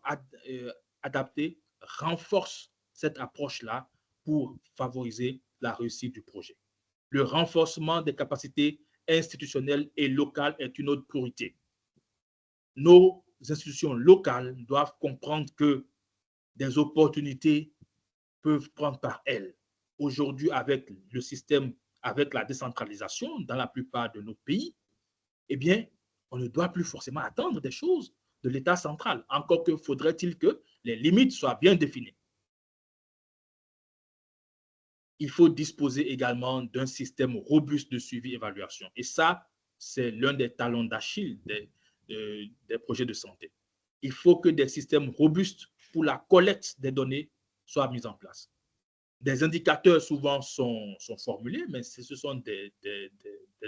adaptées renforcent cette approche-là pour favoriser la réussite du projet. Le renforcement des capacités institutionnelles et locales est une autre priorité. Nos institutions locales doivent comprendre que des opportunités peuvent prendre par elles. Aujourd'hui, avec le système, avec la décentralisation dans la plupart de nos pays, eh bien, on ne doit plus forcément attendre des choses de l'État central. Encore que faudrait-il que les limites soient bien définies. Il faut disposer également d'un système robuste de suivi et évaluation. Et ça, c'est l'un des talons d'Achille des projets de santé. Il faut que des systèmes robustes pour la collecte des données soient mis en place. Des indicateurs souvent sont formulés, mais ce sont des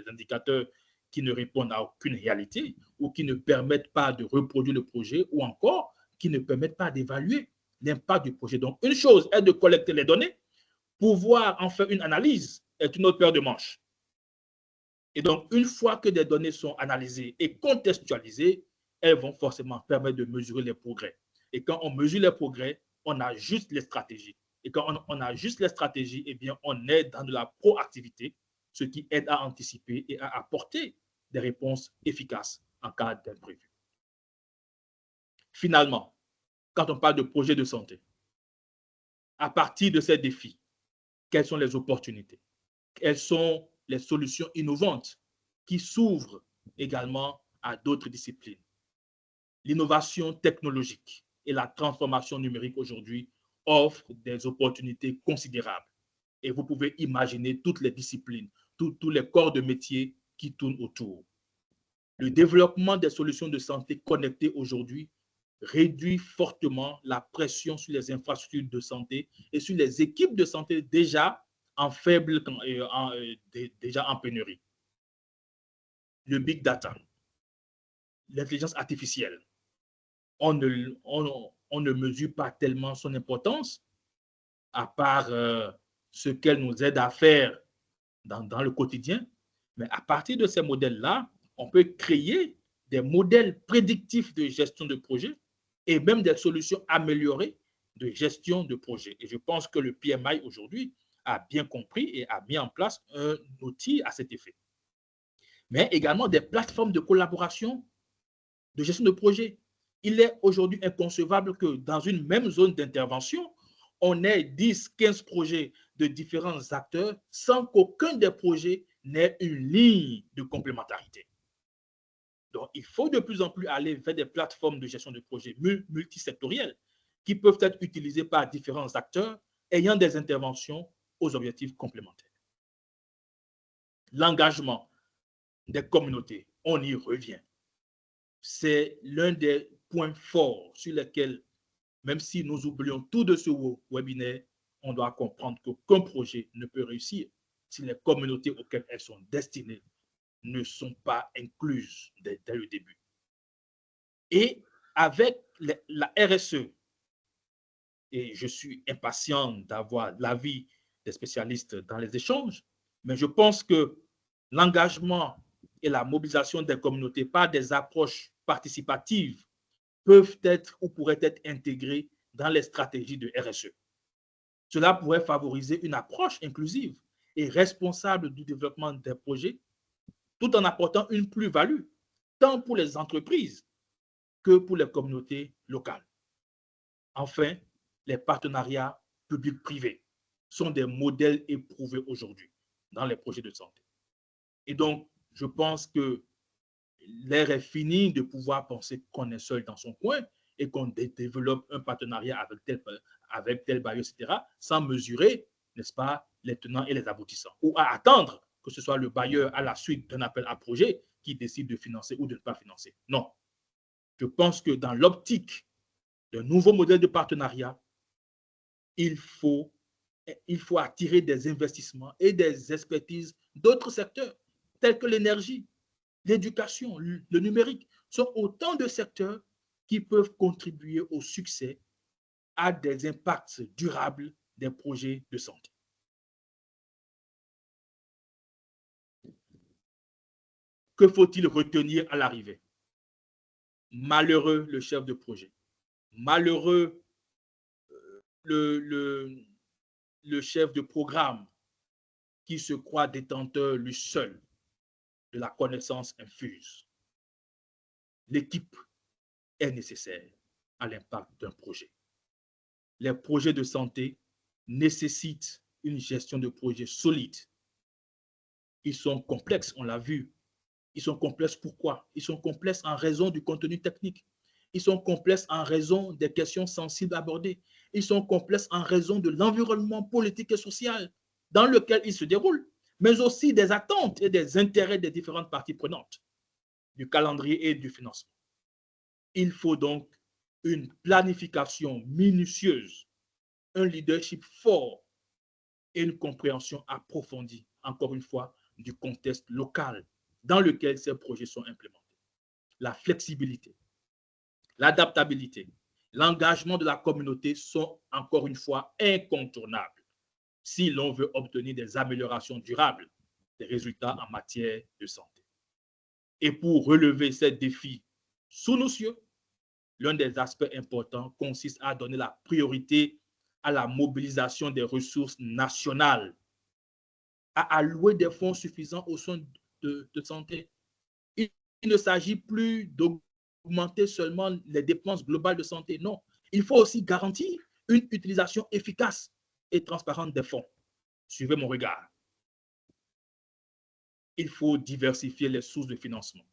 indicateurs qui ne répondent à aucune réalité ou qui ne permettent pas de reproduire le projet ou encore qui ne permettent pas d'évaluer l'impact du projet. Donc, une chose est de collecter les données, pouvoir en faire une analyse est une autre paire de manches. Et donc, une fois que des données sont analysées et contextualisées, elles vont forcément permettre de mesurer les progrès. Et quand on mesure les progrès, on ajuste les stratégies. Et quand on a juste les stratégies, eh bien, on est dans de la proactivité, ce qui aide à anticiper et à apporter des réponses efficaces en cas d'imprévu. Finalement, quand on parle de projet de santé, à partir de ces défis, quelles sont les opportunités? Quelles sont les solutions innovantes qui s'ouvrent également à d'autres disciplines? L'innovation technologique et la transformation numérique aujourd'hui offrent des opportunités considérables. Et vous pouvez imaginer toutes les disciplines, tous les corps de métier qui tournent autour. Le développement des solutions de santé connectées aujourd'hui réduit fortement la pression sur les infrastructures de santé et sur les équipes de santé déjà en faible, déjà en pénurie. Le big data, l'intelligence artificielle, on ne mesure pas tellement son importance, à part ce qu'elle nous aide à faire dans le quotidien. Mais à partir de ces modèles-là, on peut créer des modèles prédictifs de gestion de projet et même des solutions améliorées de gestion de projet. Et je pense que le PMI aujourd'hui a bien compris et a mis en place un outil à cet effet. Mais également des plateformes de collaboration de gestion de projet. Il est aujourd'hui inconcevable que dans une même zone d'intervention, on ait 10, 15 projets de différents acteurs sans qu'aucun des projets n'ait une ligne de complémentarité. Donc, il faut de plus en plus aller vers des plateformes de gestion de projet multisectorielles qui peuvent être utilisées par différents acteurs ayant des interventions aux objectifs complémentaires. L'engagement des communautés, on y revient. C'est l'un des points forts sur lesquels, même si nous oublions tout de ce webinaire, on doit comprendre qu'aucun projet ne peut réussir si les communautés auxquelles elles sont destinées ne sont pas incluses dès le début. Et avec la RSE, et je suis impatient d'avoir l'avis des spécialistes dans les échanges, mais je pense que l'engagement et la mobilisation des communautés par des approches participatives peuvent être ou pourraient être intégrés dans les stratégies de RSE. Cela pourrait favoriser une approche inclusive et responsable du développement des projets, tout en apportant une plus-value, tant pour les entreprises que pour les communautés locales. Enfin, les partenariats publics-privés sont des modèles éprouvés aujourd'hui dans les projets de santé. Et donc, je pense que l'ère est finie de pouvoir penser qu'on est seul dans son coin et qu'on développe un partenariat avec tel bailleur, etc., sans mesurer, n'est-ce pas, les tenants et les aboutissants. Ou à attendre que ce soit le bailleur à la suite d'un appel à projet qui décide de financer ou de ne pas financer. Non. Je pense que dans l'optique d'un nouveau modèle de partenariat, il faut attirer des investissements et des expertises d'autres secteurs, tels que l'énergie, l'éducation, le numérique, sont autant de secteurs qui peuvent contribuer au succès, à des impacts durables des projets de santé. Que faut-il retenir à l'arrivée? Malheureux le chef de projet, malheureux le chef de programme qui se croit détenteur lui seul de la connaissance infuse. L'équipe est nécessaire à l'impact d'un projet. Les projets de santé nécessitent une gestion de projet solide. Ils sont complexes, on l'a vu. Ils sont complexes pourquoi? Ils sont complexes en raison du contenu technique. Ils sont complexes en raison des questions sensibles abordées. Ils sont complexes en raison de l'environnement politique et social dans lequel ils se déroulent, mais aussi des attentes et des intérêts des différentes parties prenantes, du calendrier et du financement. Il faut donc une planification minutieuse, un leadership fort et une compréhension approfondie, encore une fois, du contexte local dans lequel ces projets sont implémentés. La flexibilité, l'adaptabilité, l'engagement de la communauté sont encore une fois incontournables si l'on veut obtenir des améliorations durables des résultats en matière de santé. Et pour relever ces défis sous nos cieux, l'un des aspects importants consiste à donner la priorité à la mobilisation des ressources nationales, à allouer des fonds suffisants aux soins de santé. Il ne s'agit plus d'augmenter seulement les dépenses globales de santé. Non, il faut aussi garantir une utilisation efficace et transparente des fonds. Suivez mon regard. Il faut diversifier les sources de financement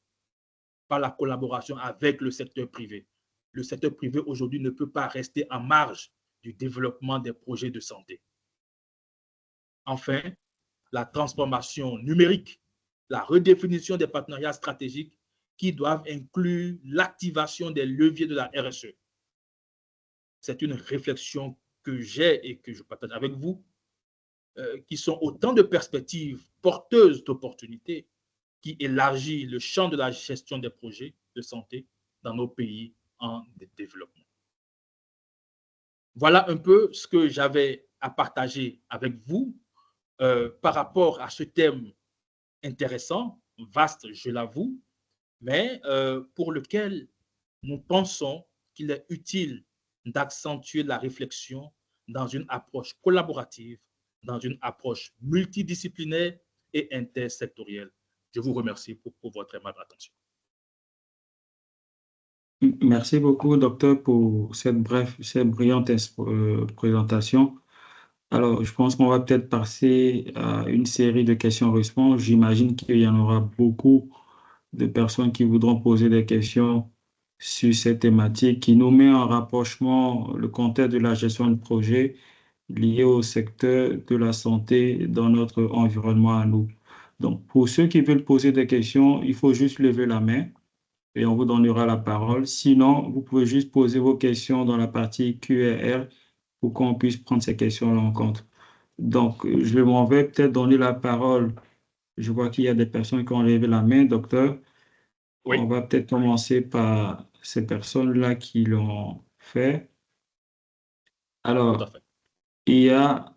par la collaboration avec le secteur privé. Le secteur privé aujourd'hui ne peut pas rester en marge du développement des projets de santé. Enfin, la transformation numérique, la redéfinition des partenariats stratégiques qui doivent inclure l'activation des leviers de la RSE. C'est une réflexion que j'ai et que je partage avec vous, qui sont autant de perspectives porteuses d'opportunités qui élargit le champ de la gestion des projets de santé dans nos pays en développement. Voilà un peu ce que j'avais à partager avec vous par rapport à ce thème intéressant, vaste, je l'avoue, mais pour lequel nous pensons qu'il est utile d'accentuer la réflexion dans une approche collaborative, dans une approche multidisciplinaire et intersectorielle. Je vous remercie pour votre aimable attention. Merci beaucoup, docteur, pour cette brillante présentation. Alors, je pense qu'on va peut-être passer à une série de questions-réponses. J'imagine qu'il y en aura beaucoup de personnes qui voudront poser des questions sur cette thématique qui nous met en rapprochement le contexte de la gestion de projet lié au secteur de la santé dans notre environnement à nous. Donc, pour ceux qui veulent poser des questions, il faut juste lever la main et on vous donnera la parole. Sinon, vous pouvez juste poser vos questions dans la partie Q&R pour qu'on puisse prendre ces questions-là en compte. Donc, je m'en vais peut-être donner la parole. Je vois qu'il y a des personnes qui ont levé la main, docteur. Oui. On va peut-être commencer par ces personnes-là qui l'ont fait. Tout à Alors, fait. il y a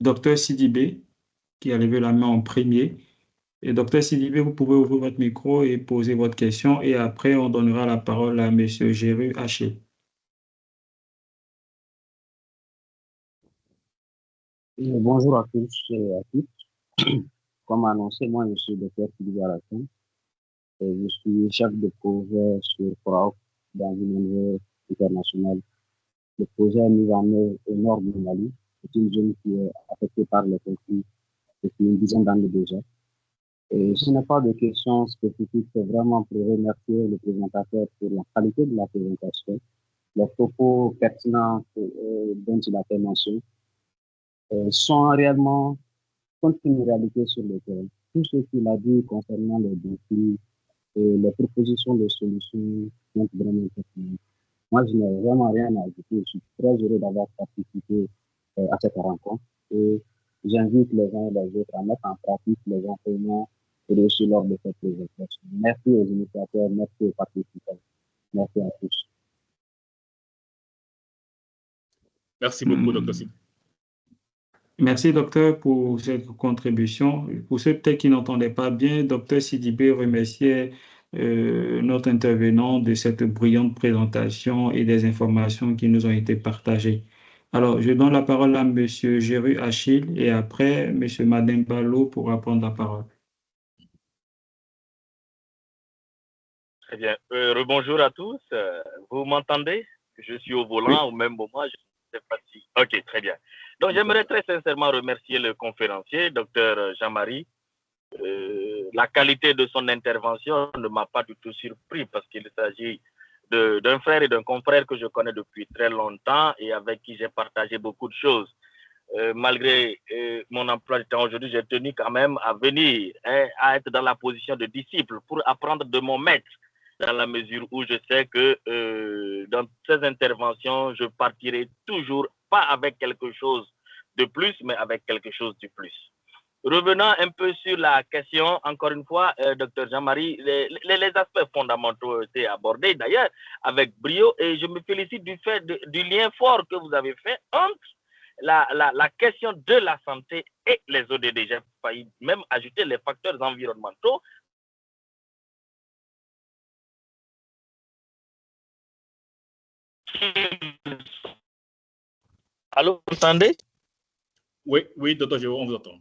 docteur Sidibé qui a levé la main en premier. Et docteur Sidibé, vous pouvez ouvrir votre micro et poser votre question. Et après, on donnera la parole à monsieur Géru Haché. Bonjour à tous et à toutes. Comme annoncé, moi je suis docteur Philippe Arafin et je suis chef de projet sur PROAC dans une université internationale. Le projet est mis en œuvre au nord du Mali. C'est une zone qui est affectée par les conflits depuis une dizaine d'années déjà. Et ce n'est pas de questions spécifiques, c'est vraiment pour remercier le présentateur pour la qualité de la présentation, les propos pertinents dont il a fait mention sont réellement contre une réalité sur le terrain. Tout ce qu'il a dit concernant les défis et les propositions de solutions sont vraiment pertinentes. Moi, je n'ai vraiment rien à ajouter. Je suis très heureux d'avoir participé à cette rencontre et j'invite les uns et les autres à mettre en pratique les enseignements reçus lors de cette présentation. Merci aux initiateurs, merci aux participants. Merci à tous. Merci beaucoup, Dr. Sid. Merci, docteur, pour cette contribution. Pour ceux peut-être qui n'entendaient pas bien, docteur Sidibé remerciait notre intervenant de cette brillante présentation et des informations qui nous ont été partagées. Alors, je donne la parole à monsieur Géru Achille et après, monsieur Madem Balo pour prendre la parole. Très bien. Rebonjour à tous. Vous m'entendez? Je suis au volant Oui. au même moment. Je sais pas si... Ok, très bien. Donc, j'aimerais très sincèrement remercier le conférencier, docteur Jean-Marie. La qualité de son intervention ne m'a pas du tout surpris parce qu'il s'agit d'un frère et d'un confrère que je connais depuis très longtemps et avec qui j'ai partagé beaucoup de choses. Malgré mon emploi du temps aujourd'hui, j'ai tenu quand même à venir, à être dans la position de disciple pour apprendre de mon maître, dans la mesure où je sais que dans ces interventions, je partirai toujours pas avec quelque chose de plus, mais avec quelque chose de plus. Revenant un peu sur la question, encore une fois, docteur Jean-Marie, les aspects fondamentaux ont été abordés d'ailleurs avec brio et je me félicite du fait du lien fort que vous avez fait entre la question de la santé et les ODD. J'ai failli même ajouter les facteurs environnementaux. Allô, vous entendez? Oui, oui, docteur Géraud, on vous entend.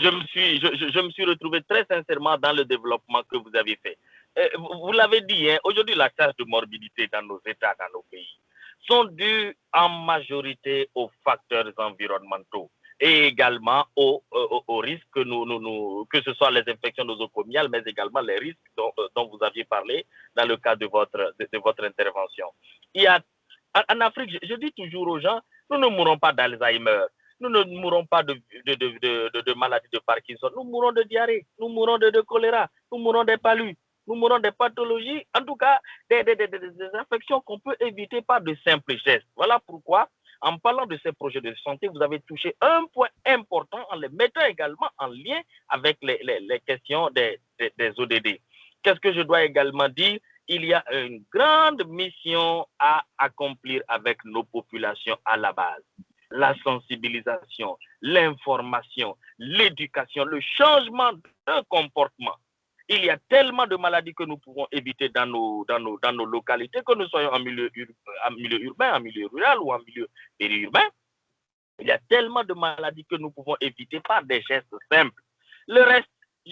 Je me suis retrouvé très sincèrement dans le développement que vous avez fait. Vous l'avez dit, hein, aujourd'hui, la charge de morbidité dans nos États, dans nos pays, sont dues en majorité aux facteurs environnementaux et également aux risques que ce soit les infections nosocomiales, mais également les risques dont vous aviez parlé dans le cadre de votre intervention. En Afrique, je dis toujours aux gens, nous ne mourrons pas d'Alzheimer. Nous ne mourrons pas de maladie de Parkinson. Nous mourons de diarrhée, nous mourons de choléra, nous mourons des palus, nous mourons des pathologies, en tout cas des infections qu'on peut éviter par de simples gestes. Voilà pourquoi, en parlant de ces projets de santé, vous avez touché un point important en les mettant également en lien avec les questions des ODD. Qu'est-ce que je dois également dire? Il y a une grande mission à accomplir avec nos populations à la base. La sensibilisation, l'information, l'éducation, le changement de comportement. Il y a tellement de maladies que nous pouvons éviter dans nos localités, que nous soyons en milieu urbain, en milieu rural ou en milieu périurbain. Il y a tellement de maladies que nous pouvons éviter par des gestes simples. Le reste,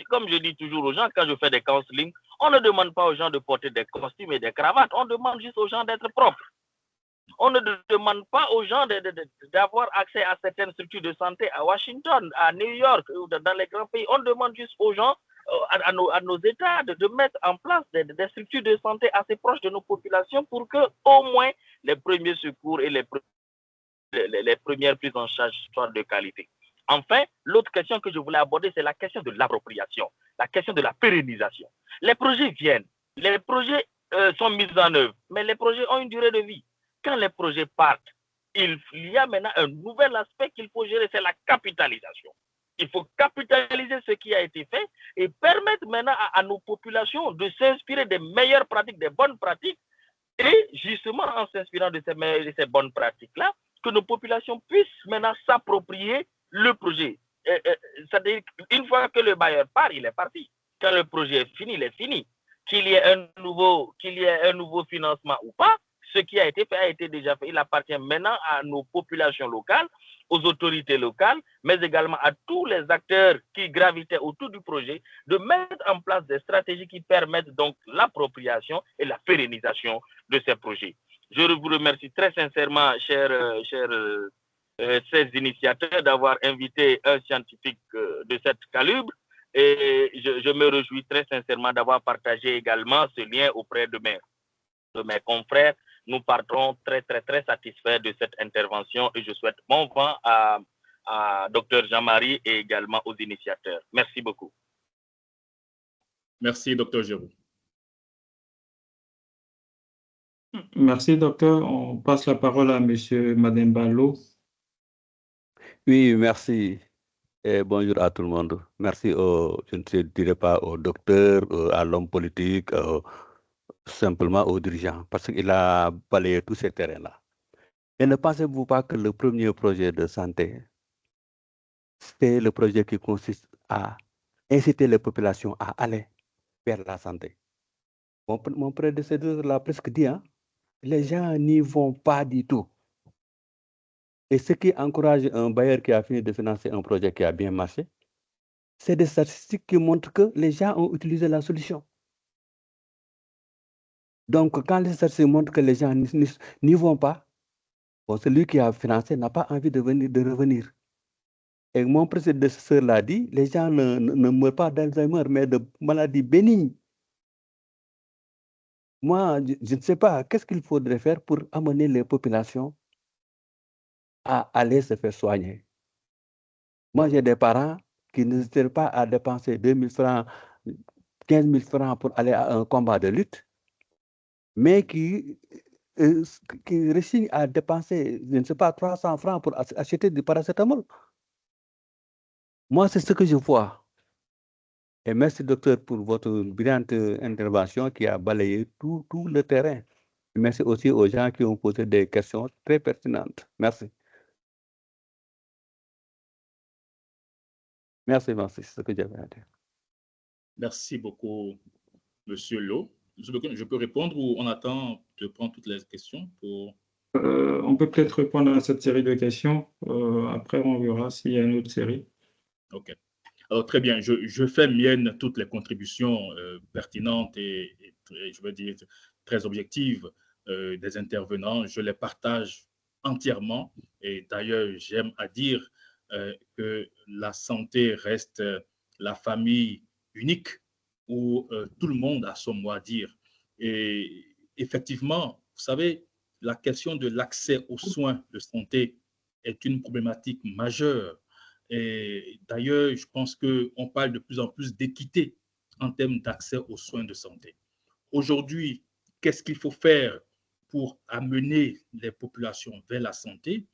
comme je dis toujours aux gens, quand je fais des counseling, on ne demande pas aux gens de porter des costumes et des cravates, on demande juste aux gens d'être propres. On ne demande pas aux gens d'avoir accès à certaines structures de santé à Washington, à New York ou dans les grands pays. On demande juste aux gens, à nos États, de mettre en place des structures de santé assez proches de nos populations pour que au moins les premiers secours et les premières prises en charge soient de qualité. Enfin, l'autre question que je voulais aborder, c'est la question de l'appropriation, la question de la pérennisation. Les projets viennent, les projets sont mis en œuvre, mais les projets ont une durée de vie. Quand les projets partent, il y a maintenant un nouvel aspect qu'il faut gérer, c'est la capitalisation. Il faut capitaliser ce qui a été fait et permettre maintenant à nos populations de s'inspirer des meilleures pratiques, des bonnes pratiques, et justement en s'inspirant de ces bonnes pratiques-là, que nos populations puissent maintenant s'approprier le projet. C'est-à-dire qu'une fois que le bailleur part, il est parti. Quand le projet est fini, il est fini. Qu'il y ait un nouveau financement ou pas, ce qui a été fait a été déjà fait. Il appartient maintenant à nos populations locales, aux autorités locales, mais également à tous les acteurs qui gravitaient autour du projet, de mettre en place des stratégies qui permettent donc l'appropriation et la pérennisation de ces projets. Je vous remercie très sincèrement, chers ces initiateurs, d'avoir invité un scientifique de cette calibre. Et je me réjouis très sincèrement d'avoir partagé également ce lien auprès de mes confrères. Nous partons très, très, très satisfaits de cette intervention et je souhaite bon vent à Dr Jean-Marie et également aux initiateurs. Merci beaucoup. Merci, Dr Géraud. Merci, docteur. On passe la parole à M. Madembalo. Oui, merci. Et bonjour à tout le monde. Merci je ne dirais pas au docteur, à l'homme politique, simplement aux dirigeants, parce qu'il a balayé tous ces terrains-là. Et ne pensez-vous pas que le premier projet de santé, c'est le projet qui consiste à inciter les populations à aller vers la santé? Mon prédécesseur l'a presque dit, hein? Les gens n'y vont pas du tout. Et ce qui encourage un bailleur qui a fini de financer un projet qui a bien marché, c'est des statistiques qui montrent que les gens ont utilisé la solution. Donc, quand les statistiques montrent que les gens n'y vont pas, bon, celui qui a financé n'a pas envie de revenir. Et mon prédécesseur l'a dit, les gens ne meurent pas d'Alzheimer, mais de maladies bénignes. Moi, je ne sais pas, qu'est-ce qu'il faudrait faire pour amener les populations à aller se faire soigner? Moi, j'ai des parents qui n'hésiteraient pas à dépenser 2 000 francs, 15 000 francs pour aller à un combat de lutte, mais qui réussissent à dépenser, je ne sais pas, 300 francs pour acheter du paracétamol. Moi, c'est ce que je vois. Et merci, docteur, pour votre brillante intervention qui a balayé tout le terrain. Merci aussi aux gens qui ont posé des questions très pertinentes. Merci. Merci, c'est ce que j'avais à dire. Merci beaucoup, Monsieur Lo. Je peux répondre ou on attend de prendre toutes les questions pour... On peut peut-être répondre à cette série de questions. Après, on verra s'il y a une autre série. OK. Alors, très bien. Je fais mienne toutes les contributions pertinentes et, je veux dire, très objectives des intervenants. Je les partage entièrement. Et d'ailleurs, j'aime à dire que la santé reste la famille unique où tout le monde a son mot à dire. Et effectivement, vous savez, la question de l'accès aux soins de santé est une problématique majeure. Et d'ailleurs, je pense qu'on parle de plus en plus d'équité en termes d'accès aux soins de santé. Aujourd'hui, qu'est-ce qu'il faut faire pour amener les populations vers la santé?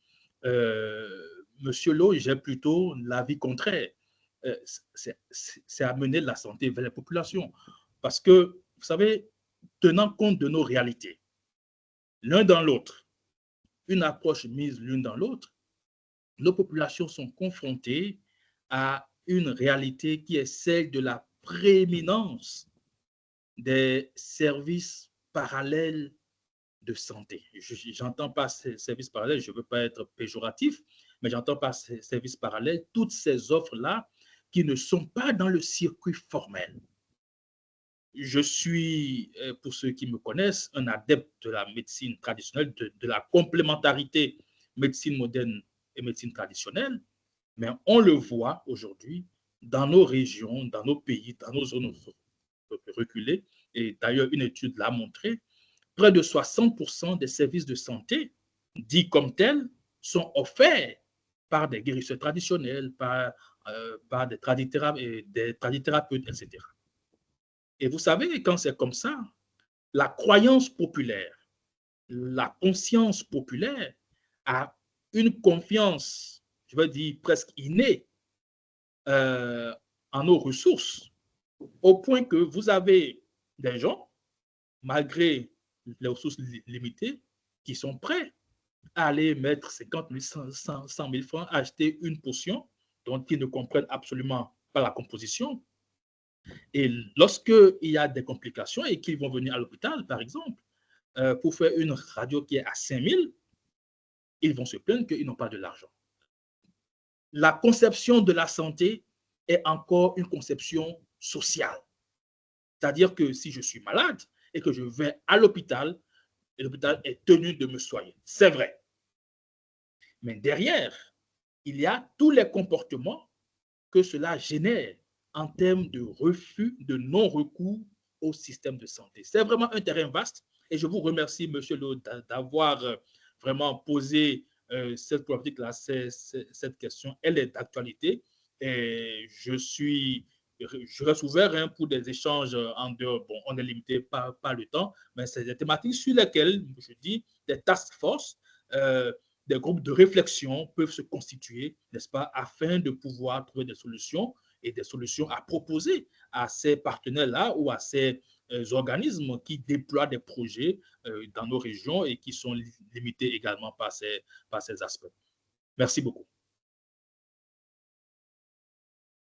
Monsieur Lo, j'ai plutôt l'avis contraire. C'est amener la santé vers les populations. Parce que, vous savez, tenant compte de nos réalités, l'un dans l'autre, une approche mise l'une dans l'autre, nos populations sont confrontées à une réalité qui est celle de la prééminence des services parallèles de santé. J'entends pas ces services parallèles, je ne veux pas être péjoratif, mais j'entends pas ces services parallèles, toutes ces offres-là qui ne sont pas dans le circuit formel. Je suis, pour ceux qui me connaissent, un adepte de la médecine traditionnelle, de la complémentarité médecine moderne et médecine traditionnelle, mais on le voit aujourd'hui dans nos régions, dans nos pays, dans nos zones reculées, et d'ailleurs une étude l'a montré, près de 60% des services de santé, dits comme tels, sont offerts par des guérisseurs traditionnels, par des tradithérapeutes, etc. Et vous savez, quand c'est comme ça, la croyance populaire, la conscience populaire a une confiance, je vais dire presque innée, en nos ressources, au point que vous avez des gens, malgré les ressources limitées, qui sont prêts à aller mettre 50 000, 100 000 francs, à acheter une potion dont ils ne comprennent absolument pas la composition. Et lorsqu'il y a des complications et qu'ils vont venir à l'hôpital, par exemple, pour faire une radio qui est à 5 000, ils vont se plaindre qu'ils n'ont pas de l'argent. La conception de la santé est encore une conception sociale. C'est-à-dire que si je suis malade et que je vais à l'hôpital, l'hôpital est tenu de me soigner. C'est vrai. Mais derrière, il y a tous les comportements que cela génère en termes de refus, de non-recours au système de santé. C'est vraiment un terrain vaste et je vous remercie, Monsieur Lo, d'avoir vraiment posé cette problématique-là, cette question. Elle est d'actualité et je reste ouvert pour des échanges en dehors. Bon, on est limité par le temps, mais c'est des thématiques sur lesquelles, je dis, des task force, des groupes de réflexion peuvent se constituer, n'est-ce pas, afin de pouvoir trouver des solutions et des solutions à proposer à ces partenaires-là ou à ces organismes qui déploient des projets dans nos régions et qui sont limités également par ces aspects. Merci beaucoup.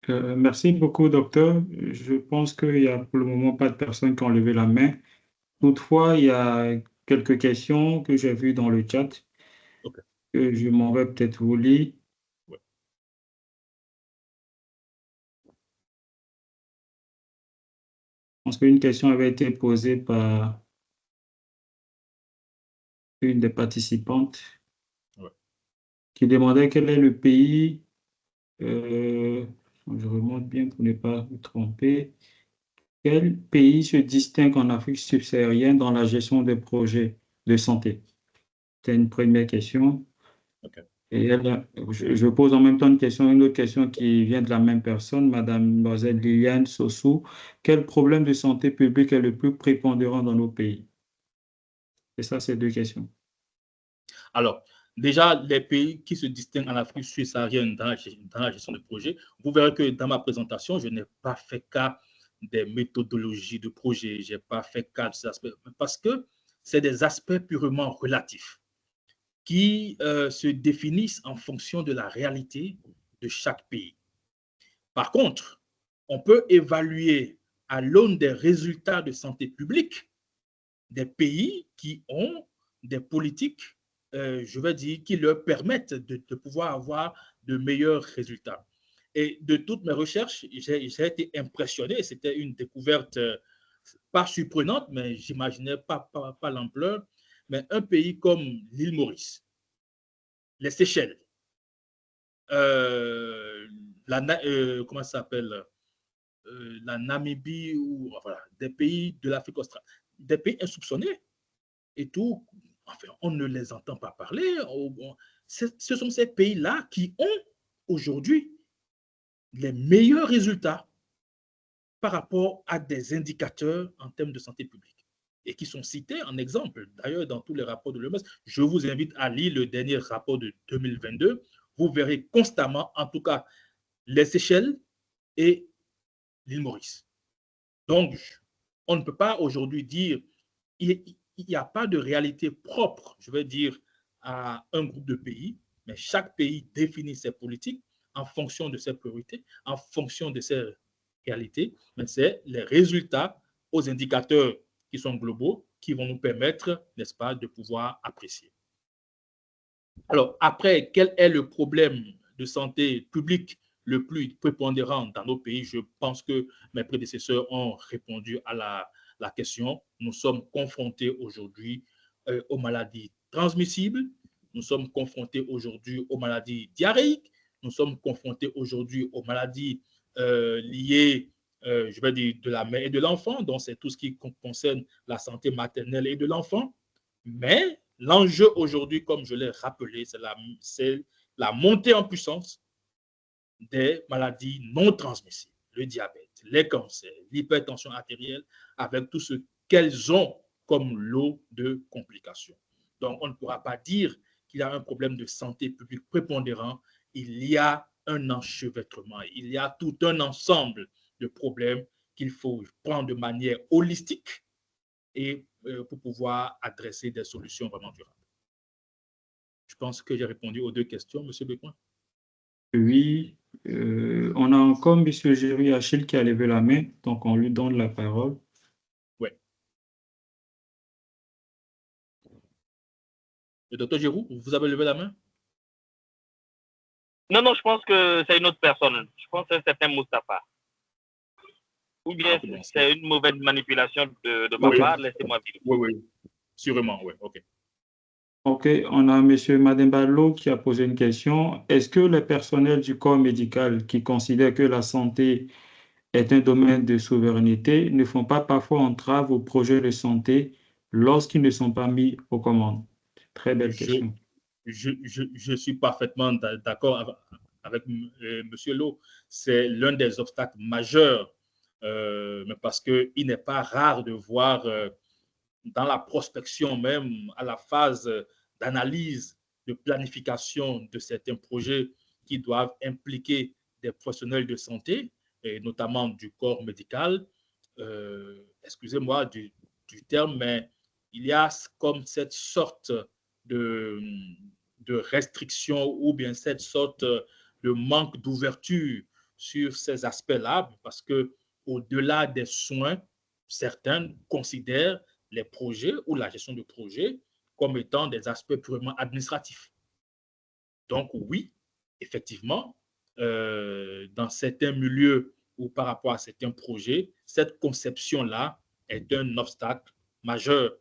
Merci beaucoup, docteur. Je pense qu'il n'y a pour le moment pas de personnes qui ont levé la main. Toutefois, il y a quelques questions que j'ai vues dans le chat. Okay. Que je m'en vais peut-être vous lire. Ouais. Je pense qu'une question avait été posée par une des participantes qui demandait quel est le pays, je remonte bien pour ne pas me tromper, quel pays se distingue en Afrique subsaharienne dans la gestion des projets de santé? C'est une première question. Okay. Et je pose en même temps une autre question qui vient de la même personne, mademoiselle Liliane Sossou. Quel problème de santé publique est le plus prépondérant dans nos pays? Et ça, c'est deux questions. Alors, déjà, les pays qui se distinguent en Afrique subsaharienne dans la gestion de projet, vous verrez que dans ma présentation, je n'ai pas fait cas des méthodologies de projet, je n'ai pas fait cas de ces aspects, parce que c'est des aspects purement relatifs qui se définissent en fonction de la réalité de chaque pays. Par contre, on peut évaluer à l'aune des résultats de santé publique des pays qui ont des politiques, je vais dire, qui leur permettent de pouvoir avoir de meilleurs résultats. Et de toutes mes recherches, j'ai été impressionné. C'était une découverte pas surprenante, mais j'imaginais pas l'ampleur. Mais un pays comme l'île Maurice, les Seychelles, comment ça s'appelle, la Namibie, ou voilà, des pays de l'Afrique australe, des pays insoupçonnés et tout, enfin, on ne les entend pas parler. Ce sont ces pays-là qui ont aujourd'hui les meilleurs résultats par rapport à des indicateurs en termes de santé publique et qui sont cités en exemple, d'ailleurs, dans tous les rapports de l'OMS. Je vous invite à lire le dernier rapport de 2022. Vous verrez constamment, en tout cas, les Seychelles et l'île Maurice. Donc, on ne peut pas aujourd'hui dire il n'y a pas de réalité propre, je vais dire, à un groupe de pays, mais chaque pays définit ses politiques en fonction de ses priorités, en fonction de ses réalités, mais c'est les résultats aux indicateurs qui sont globaux qui vont nous permettre, n'est-ce pas, de pouvoir apprécier. Alors, après, quel est le problème de santé publique le plus prépondérant dans nos pays? Je pense que mes prédécesseurs ont répondu à la question. Nous sommes confrontés aujourd'hui aux maladies transmissibles, nous sommes confrontés aujourd'hui aux maladies diarrhéiques, nous sommes confrontés aujourd'hui aux maladies liées, je vais dire, de la mère et de l'enfant, donc c'est tout ce qui concerne la santé maternelle et de l'enfant. Mais l'enjeu aujourd'hui, comme je l'ai rappelé, c'est la montée en puissance des maladies non transmissibles, le diabète, les cancers, l'hypertension artérielle, avec tout ce qu'elles ont comme lot de complications. Donc, on ne pourra pas dire qu'il y a un problème de santé publique prépondérant. Il y a un enchevêtrement, il y a tout un ensemble de problèmes qu'il faut prendre de manière holistique et pour pouvoir adresser des solutions vraiment durables. Je pense que j'ai répondu aux deux questions, M. Bécoin. Oui, on a encore M. Jéry Achille qui a levé la main, donc on lui donne la parole. Oui. Le docteur Giroux, vous avez levé la main? Non, non, je pense que c'est une autre personne. Je pense que c'est un certain Moustapha. Ou bien c'est une mauvaise manipulation de ma part. Laissez-moi vérifier. Oui, oui. Sûrement, oui. OK. OK, on a M. Mademballo qui a posé une question. Est-ce que les personnels du corps médical qui considèrent que la santé est un domaine de souveraineté ne font pas parfois entrave aux projets de santé lorsqu'ils ne sont pas mis aux commandes? Très belle question. Je suis parfaitement d'accord avec M. Lo. C'est l'un des obstacles majeurs, mais parce qu'il n'est pas rare de voir dans la prospection même, à la phase d'analyse, de planification de certains projets qui doivent impliquer des professionnels de santé, et notamment du corps médical. Excusez-moi du terme, mais il y a comme cette sorte de, de restriction ou bien cette sorte de manque d'ouverture sur ces aspects-là, parce que au-delà des soins, certains considèrent les projets ou la gestion de projets comme étant des aspects purement administratifs. Donc oui, effectivement, dans certains milieux ou par rapport à certains projets, cette conception-là est un obstacle majeur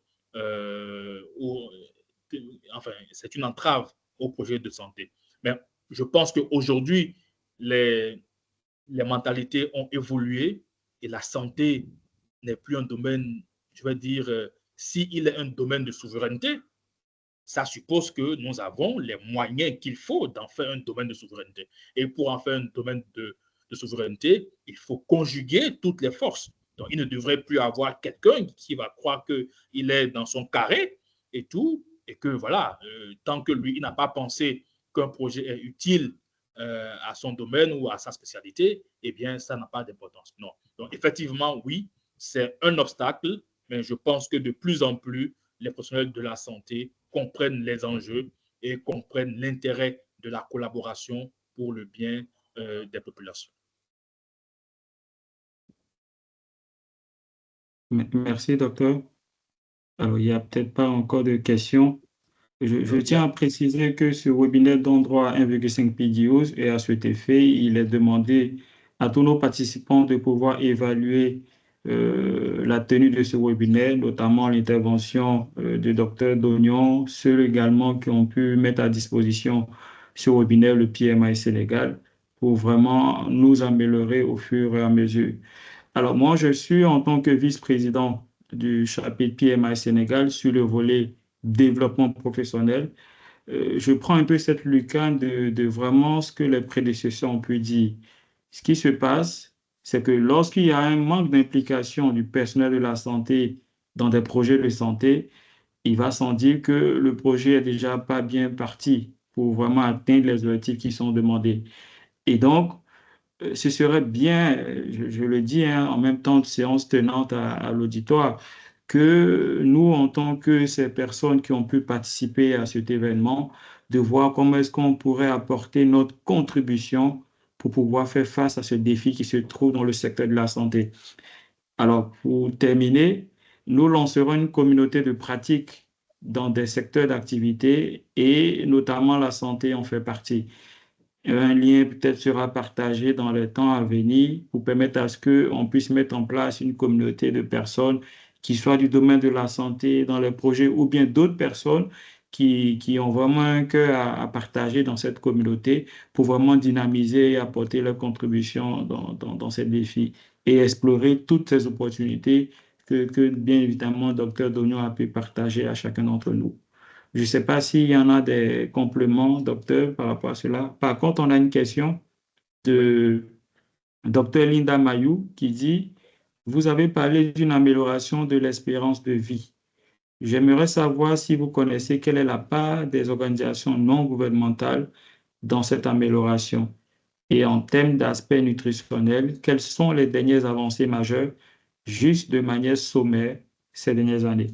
enfin, c'est une entrave au projet de santé. Mais je pense qu'aujourd'hui, les mentalités ont évolué et la santé n'est plus un domaine, je vais dire, s'il est un domaine de souveraineté, ça suppose que nous avons les moyens qu'il faut d'en faire un domaine de souveraineté. Et pour en faire un domaine de souveraineté, il faut conjuguer toutes les forces. Donc, il ne devrait plus avoir quelqu'un qui va croire qu'il est dans son carré et tout, et que voilà, tant que lui, il n'a pas pensé qu'un projet est utile à son domaine ou à sa spécialité, eh bien, ça n'a pas d'importance. Non. Donc, effectivement, oui, c'est un obstacle, mais je pense que de plus en plus, les professionnels de la santé comprennent les enjeux et comprennent l'intérêt de la collaboration pour le bien des populations. Merci, docteur. Alors, il n'y a peut-être pas encore de questions. Je Il y tiens a- à préciser que ce webinaire donne droit à 1,5 PDOs et à cet effet, il est demandé à tous nos participants de pouvoir évaluer la tenue de ce webinaire, notamment l'intervention du docteur Dognon, ceux également qui ont pu mettre à disposition ce webinaire, le PMI Sénégal, pour vraiment nous améliorer au fur et à mesure. Alors, moi, je suis en tant que vice-président du chapitre PMI Sénégal sur le volet développement professionnel. Je prends un peu cette lucane de vraiment ce que les prédécesseurs ont pu dire. Ce qui se passe, c'est que lorsqu'il y a un manque d'implication du personnel de la santé dans des projets de santé, il va sans dire que le projet est déjà pas bien parti pour vraiment atteindre les objectifs qui sont demandés. Et donc, ce serait bien, je le dis, hein, en même temps de séance tenante à l'auditoire, que nous, en tant que ces personnes qui ont pu participer à cet événement, de voir comment est-ce qu'on pourrait apporter notre contribution pour pouvoir faire face à ce défi qui se trouve dans le secteur de la santé. Alors, pour terminer, nous lancerons une communauté de pratique dans des secteurs d'activité et notamment la santé en fait partie. Un lien peut-être sera partagé dans les temps à venir pour permettre à ce qu'on puisse mettre en place une communauté de personnes qui soient du domaine de la santé dans les projets ou bien d'autres personnes qui ont vraiment un cœur à partager dans cette communauté pour vraiment dynamiser et apporter leur contribution dans ces défis et explorer toutes ces opportunités que bien évidemment, Dr. Dognon a pu partager à chacun d'entre nous. Je ne sais pas s'il y en a des compléments, docteur, par rapport à cela. Par contre, on a une question Oui. de docteur Linda Mayou qui dit, vous avez parlé d'une amélioration de l'espérance de vie. J'aimerais savoir si vous connaissez quelle est la part des organisations non gouvernementales dans cette amélioration. Et en termes d'aspect nutritionnel, quelles sont les dernières avancées majeures, juste de manière sommaire, ces dernières années?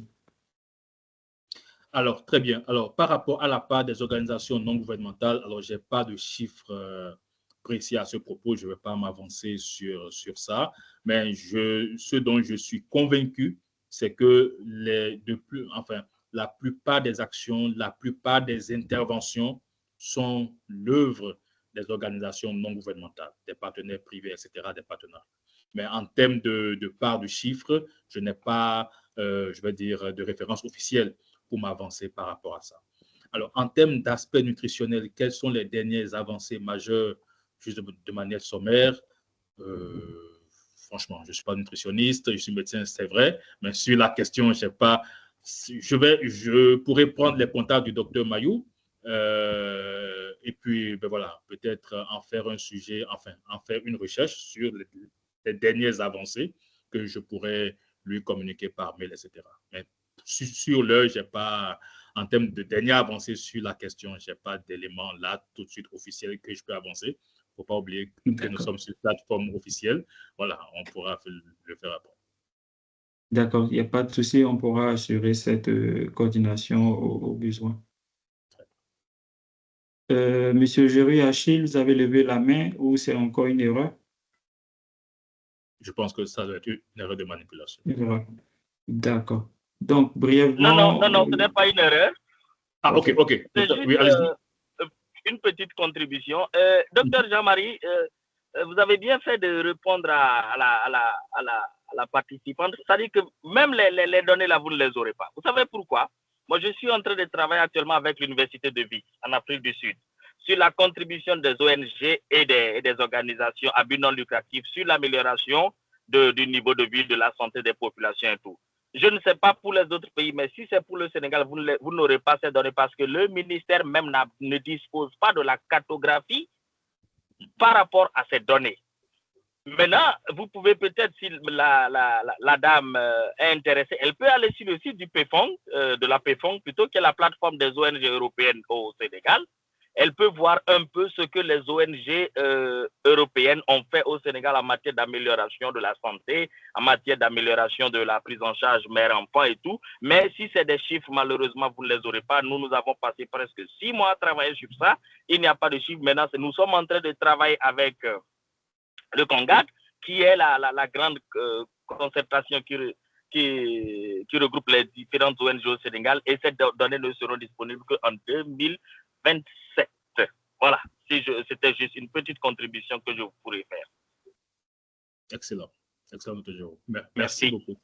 Alors, très bien. Alors, par rapport à la part des organisations non gouvernementales, alors, je n'ai pas de chiffres précis à ce propos. Je ne vais pas m'avancer sur ça. Mais ce dont je suis convaincu, c'est que la plupart des actions, la plupart des interventions sont l'œuvre des organisations non gouvernementales, des partenaires privés, etc., des partenaires. Mais en termes de part de chiffres, je n'ai pas, je vais dire, de référence officielle pour m'avancer par rapport à ça. Alors, en termes d'aspect nutritionnel, quelles sont les dernières avancées majeures, juste de manière sommaire? Franchement, je ne suis pas nutritionniste, je suis médecin, c'est vrai, mais sur la question, je ne sais pas. Je pourrais prendre les contacts du docteur Mayou et puis, ben voilà, peut-être en faire un sujet, enfin, en faire une recherche sur les dernières avancées que je pourrais lui communiquer par mail, etc. Mais sur l'heure, j'ai pas, en termes de dernière avancée sur la question, je n'ai pas d'éléments là tout de suite officiels que je peux avancer. Il ne faut pas oublier que nous sommes sur plateforme officielle. Voilà, on pourra le faire après. D'accord, il n'y a pas de souci, on pourra assurer cette coordination au besoin. Monsieur Jerry Achille, vous avez levé la main ou c'est encore une erreur? Je pense que ça doit être une erreur de manipulation. D'accord. Donc, brièvement. Non, ce n'est pas une erreur. Ah, ok. C'est juste oui, une petite contribution. Docteur Jean-Marie, vous avez bien fait de répondre à la participante. C'est-à-dire que même les données là, vous ne les aurez pas. Vous savez pourquoi? Moi, je suis en train de travailler actuellement avec l'Université de Vie en Afrique du Sud sur la contribution des ONG et des organisations à but non lucratif sur l'amélioration du niveau de vie, de la santé des populations et tout. Je ne sais pas pour les autres pays, mais si c'est pour le Sénégal, vous n'aurez pas ces données parce que le ministère même ne dispose pas de la cartographie par rapport à ces données. Maintenant, vous pouvez peut-être, si la dame est intéressée, elle peut aller sur le site du PFONG, de la PFONG, plutôt que la plateforme des ONG européennes au Sénégal. Elle peut voir un peu ce que les ONG européennes ont fait au Sénégal en matière d'amélioration de la santé, en matière d'amélioration de la prise en charge mère-enfant et tout. Mais si c'est des chiffres, malheureusement, vous ne les aurez pas. Nous avons passé presque 6 mois à travailler sur ça. Il n'y a pas de chiffres. Maintenant, nous sommes en train de travailler avec le CONGAD, qui est la grande concertation qui regroupe les différentes ONG au Sénégal, et ces données ne seront disponibles qu'en 2027. Voilà, c'était juste une petite contribution que je pourrais faire. Excellent. Excellent, Dr. Jérôme. Merci beaucoup.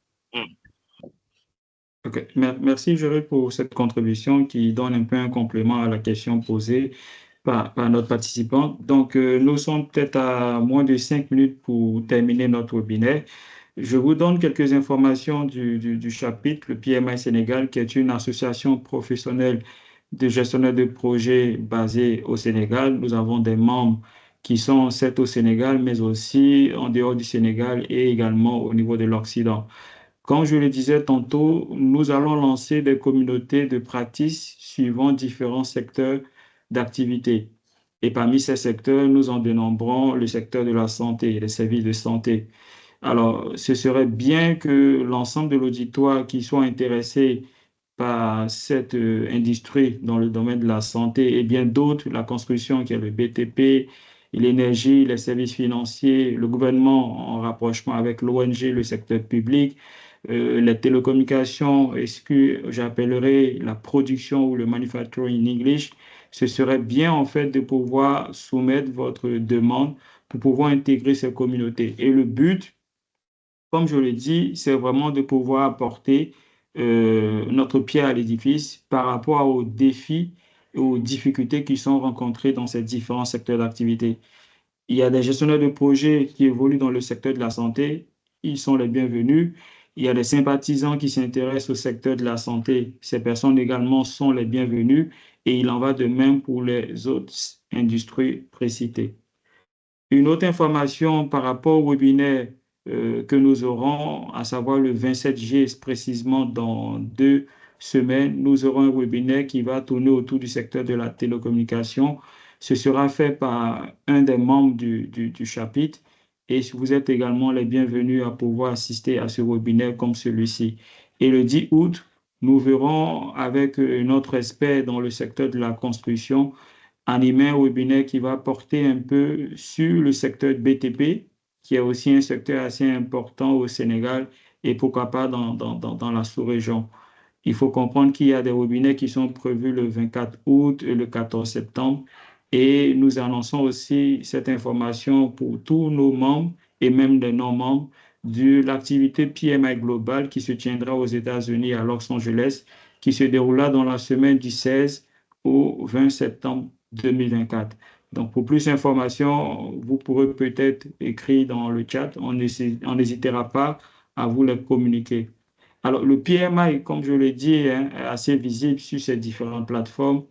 Okay. Merci, Jérôme, pour cette contribution qui donne un peu un complément à la question posée par notre participant. Donc, nous sommes peut-être à moins de 5 minutes pour terminer notre webinaire. Je vous donne quelques informations du chapitre, le PMI Sénégal, qui est une association professionnelle de gestionnaires de projets basée au Sénégal. Nous avons des membres qui sont certes au Sénégal, mais aussi en dehors du Sénégal et également au niveau de l'Occident. Comme je le disais tantôt, nous allons lancer des communautés de practice suivant différents secteurs d'activité. Et parmi ces secteurs, nous en dénombrons le secteur de la santé, les services de santé. Alors, ce serait bien que l'ensemble de l'auditoire qui soit intéressé par cette industrie dans le domaine de la santé et bien d'autres, la construction qui est le BTP, l'énergie, les services financiers, le gouvernement en rapprochement avec l'ONG, le secteur public, les télécommunications, et ce que j'appellerais la production ou le manufacturing in English, ce serait bien en fait de pouvoir soumettre votre demande pour pouvoir intégrer ces communautés. Et le but, comme je le dis, c'est vraiment de pouvoir apporter notre pierre à l'édifice par rapport aux défis et aux difficultés qui sont rencontrées dans ces différents secteurs d'activité. Il y a des gestionnaires de projets qui évoluent dans le secteur de la santé, ils sont les bienvenus. Il y a des sympathisants qui s'intéressent au secteur de la santé, ces personnes également sont les bienvenues et il en va de même pour les autres industries précitées. Une autre information par rapport au webinaire que nous aurons, à savoir le 27 juillet, précisément dans 2 semaines, nous aurons un webinaire qui va tourner autour du secteur de la télécommunication. Ce sera fait par un des membres du chapitre et vous êtes également les bienvenus à pouvoir assister à ce webinaire comme celui-ci. Et le 10 août, nous verrons avec notre expert dans le secteur de la construction animer un webinaire qui va porter un peu sur le secteur BTP, qui est aussi un secteur assez important au Sénégal et pourquoi pas dans la sous-région. Il faut comprendre qu'il y a des webinaires qui sont prévus le 24 août et le 14 septembre et nous annonçons aussi cette information pour tous nos membres et même les non-membres de l'activité PMI Global qui se tiendra aux États-Unis à Los Angeles, qui se déroulera dans la semaine du 16 au 20 septembre 2024. Donc, pour plus d'informations, vous pourrez peut-être écrire dans le chat. On n'hésitera pas à vous les communiquer. Alors, le PMI, comme je l'ai dit, est assez visible sur ces différentes plateformes,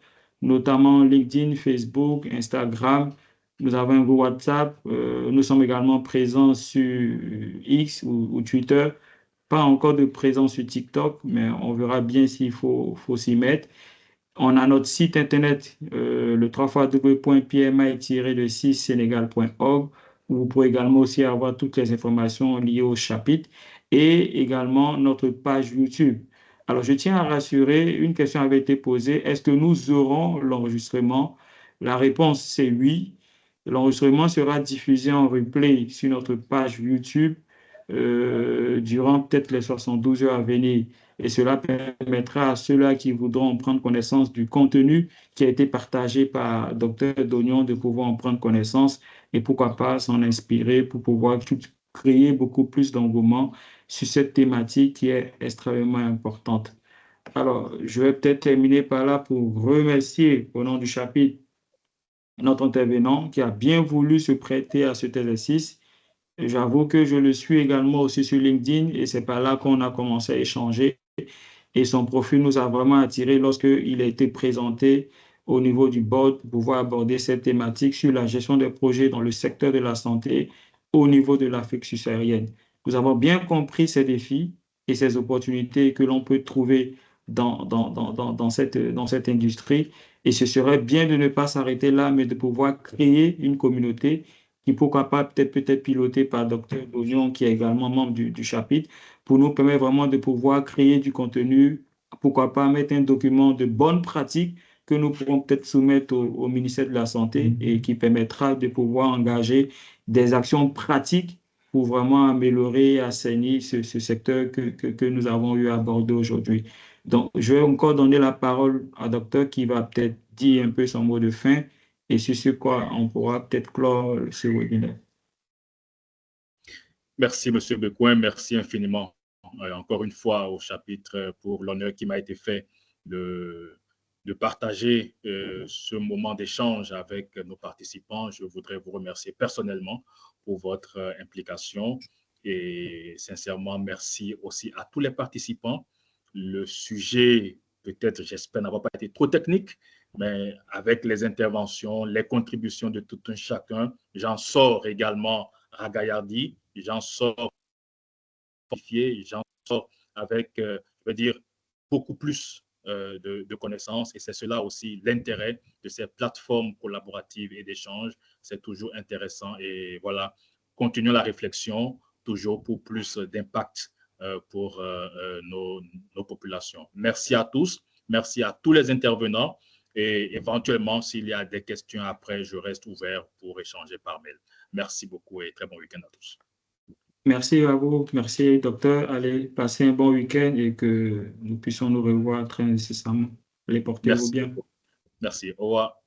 notamment LinkedIn, Facebook, Instagram. Nous avons un groupe WhatsApp. Nous sommes également présents sur X ou Twitter. Pas encore de présence sur TikTok, mais on verra bien s'il faut s'y mettre. On a notre site internet, le www.pmi-6sénégal.org, où vous pourrez également aussi avoir toutes les informations liées au chapitre et également notre page YouTube. Alors, je tiens à rassurer, une question avait été posée, est-ce que nous aurons l'enregistrement? La réponse, c'est oui. L'enregistrement sera diffusé en replay sur notre page YouTube durant peut-être les 72 heures à venir. Et cela permettra à ceux-là qui voudront prendre connaissance du contenu qui a été partagé par Dr Dognon de pouvoir en prendre connaissance et pourquoi pas s'en inspirer pour pouvoir créer beaucoup plus d'engouement sur cette thématique qui est extrêmement importante. Alors, je vais peut-être terminer par là pour remercier au nom du chapitre notre intervenant qui a bien voulu se prêter à cet exercice. J'avoue que je le suis également aussi sur LinkedIn et c'est par là qu'on a commencé à échanger. Et son profil nous a vraiment attiré lorsqu'il a été présenté au niveau du board pour pouvoir aborder cette thématique sur la gestion des projets dans le secteur de la santé au niveau de l'Afrique subsaharienne. Nous avons bien compris ces défis et ces opportunités que l'on peut trouver dans cette industrie. Et ce serait bien de ne pas s'arrêter là, mais de pouvoir créer une communauté qui, pourquoi pas, peut-être pilotée par Dr Dognon, qui est également membre du chapitre, pour nous permettre vraiment de pouvoir créer du contenu, pourquoi pas mettre un document de bonnes pratiques que nous pourrons peut-être soumettre au ministère de la Santé et qui permettra de pouvoir engager des actions pratiques pour vraiment améliorer et assainir ce secteur que nous avons eu à aborder aujourd'hui. Donc, je vais encore donner la parole à docteur qui va peut-être dire un peu son mot de fin et sur ce quoi on pourra peut-être clore ce webinaire. Merci, M. Becoin. Merci infiniment, encore une fois, au chapitre pour l'honneur qui m'a été fait de partager ce moment d'échange avec nos participants. Je voudrais vous remercier personnellement pour votre implication et sincèrement, merci aussi à tous les participants. Le sujet, peut-être, j'espère, n'avoir pas été trop technique, mais avec les interventions, les contributions de tout un chacun, j'en sors également ragaillardi, j'en sors j'en sors avec, je veux dire, beaucoup plus de connaissances et c'est cela aussi l'intérêt de ces plateformes collaboratives et d'échange. C'est toujours intéressant et voilà, continuons la réflexion toujours pour plus d'impact pour nos populations. Merci à tous, merci à tous les intervenants et éventuellement, s'il y a des questions après, je reste ouvert pour échanger par mail. Merci beaucoup et très bon week-end à tous. Merci à vous, merci docteur. Allez, passez un bon week-end et que nous puissions nous revoir très nécessairement. Allez, portez-vous bien. Merci, au revoir.